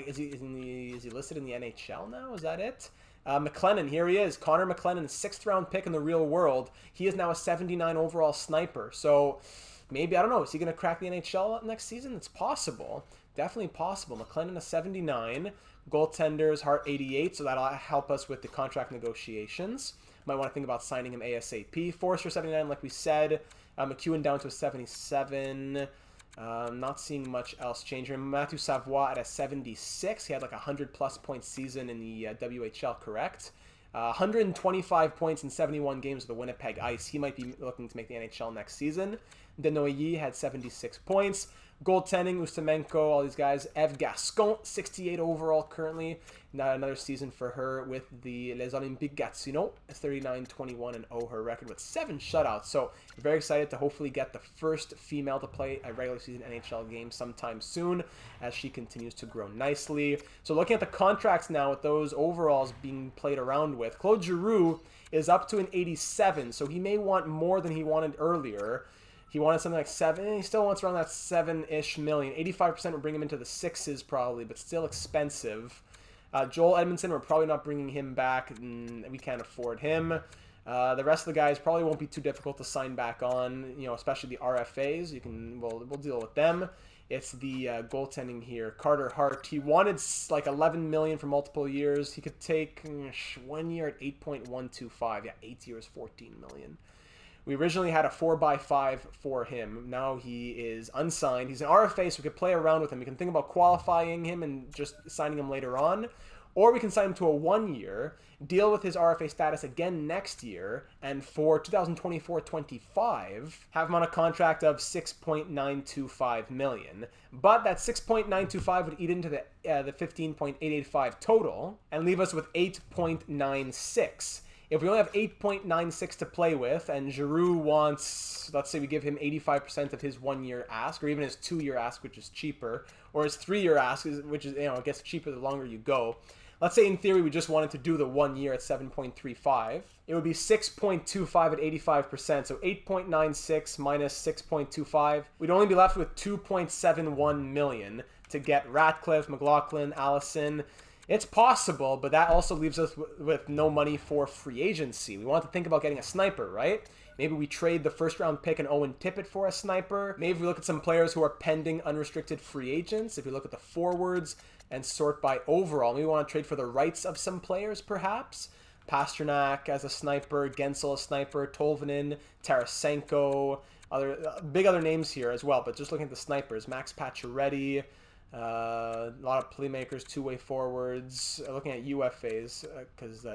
Is he listed in the NHL now? Is that it? McLennan, here he is. Connor McLennan, 6th round pick in the real world. He is now a 79 overall sniper. So maybe, I don't know, is he going to crack the NHL next season? It's possible. Definitely possible. McLennan a 79. Goaltenders, Hart 88, so that'll help us with the contract negotiations. Might want to think about signing him ASAP. Forster 79, like we said. McEwen down to a 77. Not seeing much else change here. Matthew Savoie at a 76. He had like a 100-plus point season in the WHL, correct? 125 points in 71 games with the Winnipeg Ice. He might be looking to make the NHL next season. Denoye had 76 points. Goaltending, Ustimenko, all these guys. Eve Gascon, 68 overall currently. Now another season for her with the Les Olympiques Gatineau. 39-21-0 her record with 7 shutouts. So very excited to hopefully get the first female to play a regular season NHL game sometime soon as she continues to grow nicely. So looking at the contracts now with those overalls being played around with, Claude Giroux is up to an 87. So he may want more than he wanted earlier. He wanted something like 7. He still wants around that 7-ish million. 85% would bring him into the 6s probably, but still expensive. Joel Edmondson, we're probably not bringing him back. We can't afford him. The rest of the guys probably won't be too difficult to sign back on, especially the RFAs. We'll deal with them. It's the goaltending here. Carter Hart, he wanted like 11 million for multiple years. He could take 1 year at 8.125. Yeah, 8 years, 14 million. We originally had a 4x5 for him. Now he is unsigned. He's an RFA, so we could play around with him. We can think about qualifying him and just signing him later on. Or we can sign him to a 1 year, deal with his RFA status again next year, and for 2024-25, have him on a contract of $6.925 million. But that $6.925 would eat into the $15.885 total and leave us with $8.96. If we only have 8.96 to play with, and Giroux wants, let's say we give him 85% of his 1 year ask, or even his 2 year ask, which is cheaper, or his 3 year ask, which is, it gets cheaper the longer you go. Let's say in theory we just wanted to do the 1 year at 7.35. It would be 6.25 at 85%, so 8.96 minus 6.25. We'd only be left with 2.71 million to get Ratcliffe, McLaughlin, Allison. It's possible, but that also leaves us with no money for free agency. We want to think about getting a sniper, right? Maybe we trade the first-round pick and Owen Tippett for a sniper. Maybe we look at some players who are pending unrestricted free agents. If we look at the forwards and sort by overall, maybe we want to trade for the rights of some players, perhaps. Pasternak as a sniper, Gensel a sniper, Tolvanen, Tarasenko, other names here as well. But just looking at the snipers, Max Pacioretty. A lot of playmakers, two-way forwards. Looking at UFAs, because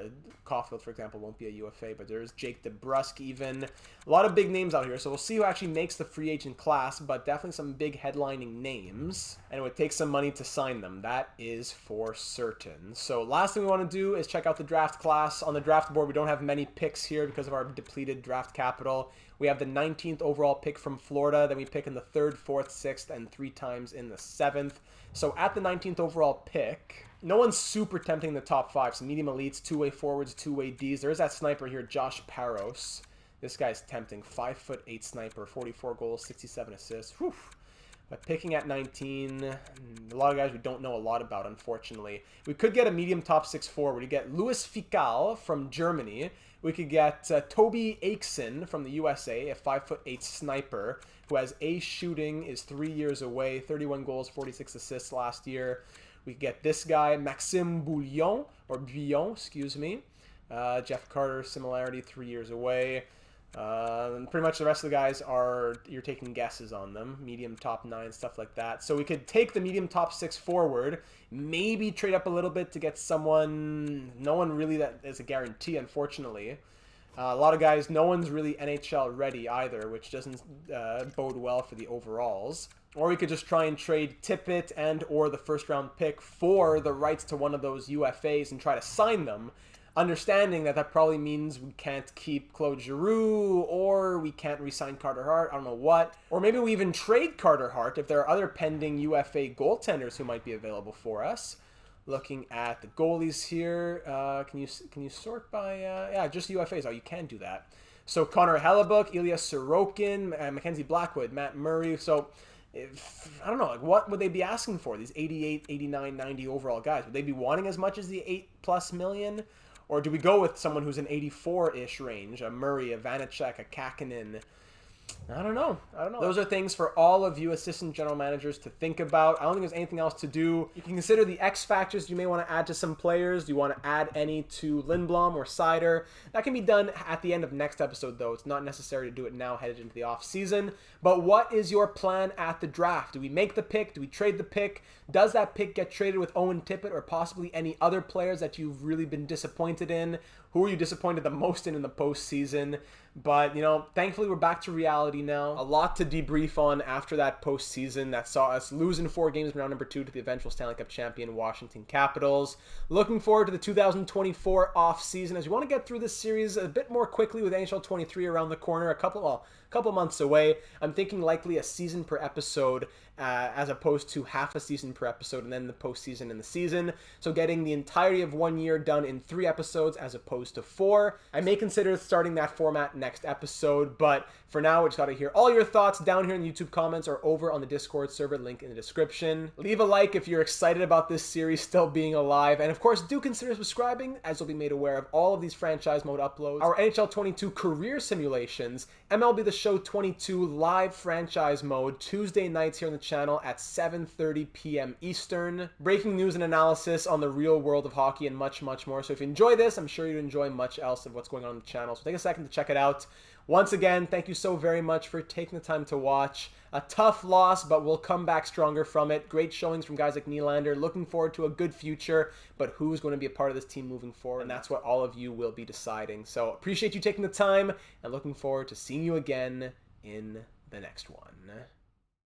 Caulfield, for example, won't be a UFA, but there's Jake DeBrusk even. A lot of big names out here, so we'll see who actually makes the free agent class, but definitely some big headlining names, and it would take some money to sign them. That is for certain. So last thing we want to do is check out the draft class. On the draft board, we don't have many picks here because of our depleted draft capital. We have the 19th overall pick from Florida. Then we pick in the 3rd, 4th, 6th, and 3 times in the 7th. So at the 19th overall pick, no one's super tempting the top 5. So medium elites, two-way forwards, two-way Ds. There is that sniper here, Josh Parros. This guy's tempting. 5'8" sniper, 44 goals, 67 assists. Whew. But picking at 19, a lot of guys we don't know a lot about, unfortunately. We could get a medium top 6 forward. We get Louis Fical from Germany. We could get Toby Akeson from the USA, a 5'8" sniper who has ace shooting, is 3 years away, 31 goals, 46 assists last year. We could get this guy, Maxime Bouillon, excuse me. Jeff Carter, similarity, 3 years away. Pretty much the rest of the guys you're taking guesses on them. Medium top 9, stuff like that. So we could take the medium top 6 forward, maybe trade up a little bit to get someone, no one really that is a guarantee, unfortunately. A lot of guys, no one's really NHL ready either, which doesn't bode well for the overalls. Or we could just try and trade Tippett and or the first round pick for the rights to one of those UFAs and try to sign them. Understanding that probably means we can't keep Claude Giroux, or we can't re-sign Carter Hart, I don't know what. Or maybe we even trade Carter Hart if there are other pending UFA goaltenders who might be available for us. Looking at the goalies here, can you sort by, yeah, just UFAs. Oh, you can do that. So Connor Hellebuck, Ilya Sorokin, Mackenzie Blackwood, Matt Murray. So I don't know, like what would they be asking for, these 88, 89, 90 overall guys? Would they be wanting as much as the $8+ million? Or do we go with someone who's in 84-ish range? A Murray, a Vanacek, a Kakinen. I don't know. Those are things for all of you assistant general managers to think about. I don't think there's anything else to do. You can consider the X factors you may want to add to some players. Do you want to add any to Lindblom or Seider? That can be done at the end of next episode, though. It's not necessary to do it now headed into the off season. But what is your plan at the draft? Do we make the pick? Do we trade the pick? Does that pick get traded with Owen Tippett or possibly any other players that you've really been disappointed in? Who are you disappointed the most in the postseason? But, you know, thankfully we're back to reality now. A lot to debrief on after that postseason that saw us losing 4 games in round number 2 to the eventual Stanley Cup champion Washington Capitals. Looking forward to the 2024 offseason as we want to get through this series a bit more quickly with NHL 23 around the corner, a couple months away. I'm thinking likely a season per episode as opposed to half a season per episode and then the postseason and the season. So getting the entirety of 1 year done in 3 episodes as opposed to 4. I may consider starting that format next episode, but for now, we just got to hear all your thoughts down here in the YouTube comments or over on the Discord server, link in the description. Leave a like if you're excited about this series still being alive, and of course, do consider subscribing as you'll be made aware of all of these franchise mode uploads, our NHL 22 career simulations, MLB The Show 22 live franchise mode, Tuesday nights here on the channel at 7:30 p.m. Eastern, breaking news and analysis on the real world of hockey, and much, much more. So if you enjoy this, I'm sure you'd enjoy much else of what's going on the channel. So take a second to check it out. Once again, thank you so very much for taking the time to watch. A tough loss, but we'll come back stronger from it. Great showings from guys like Nylander. Looking forward to a good future, but who's going to be a part of this team moving forward? And that's what all of you will be deciding. So appreciate you taking the time, and looking forward to seeing you again in the next one.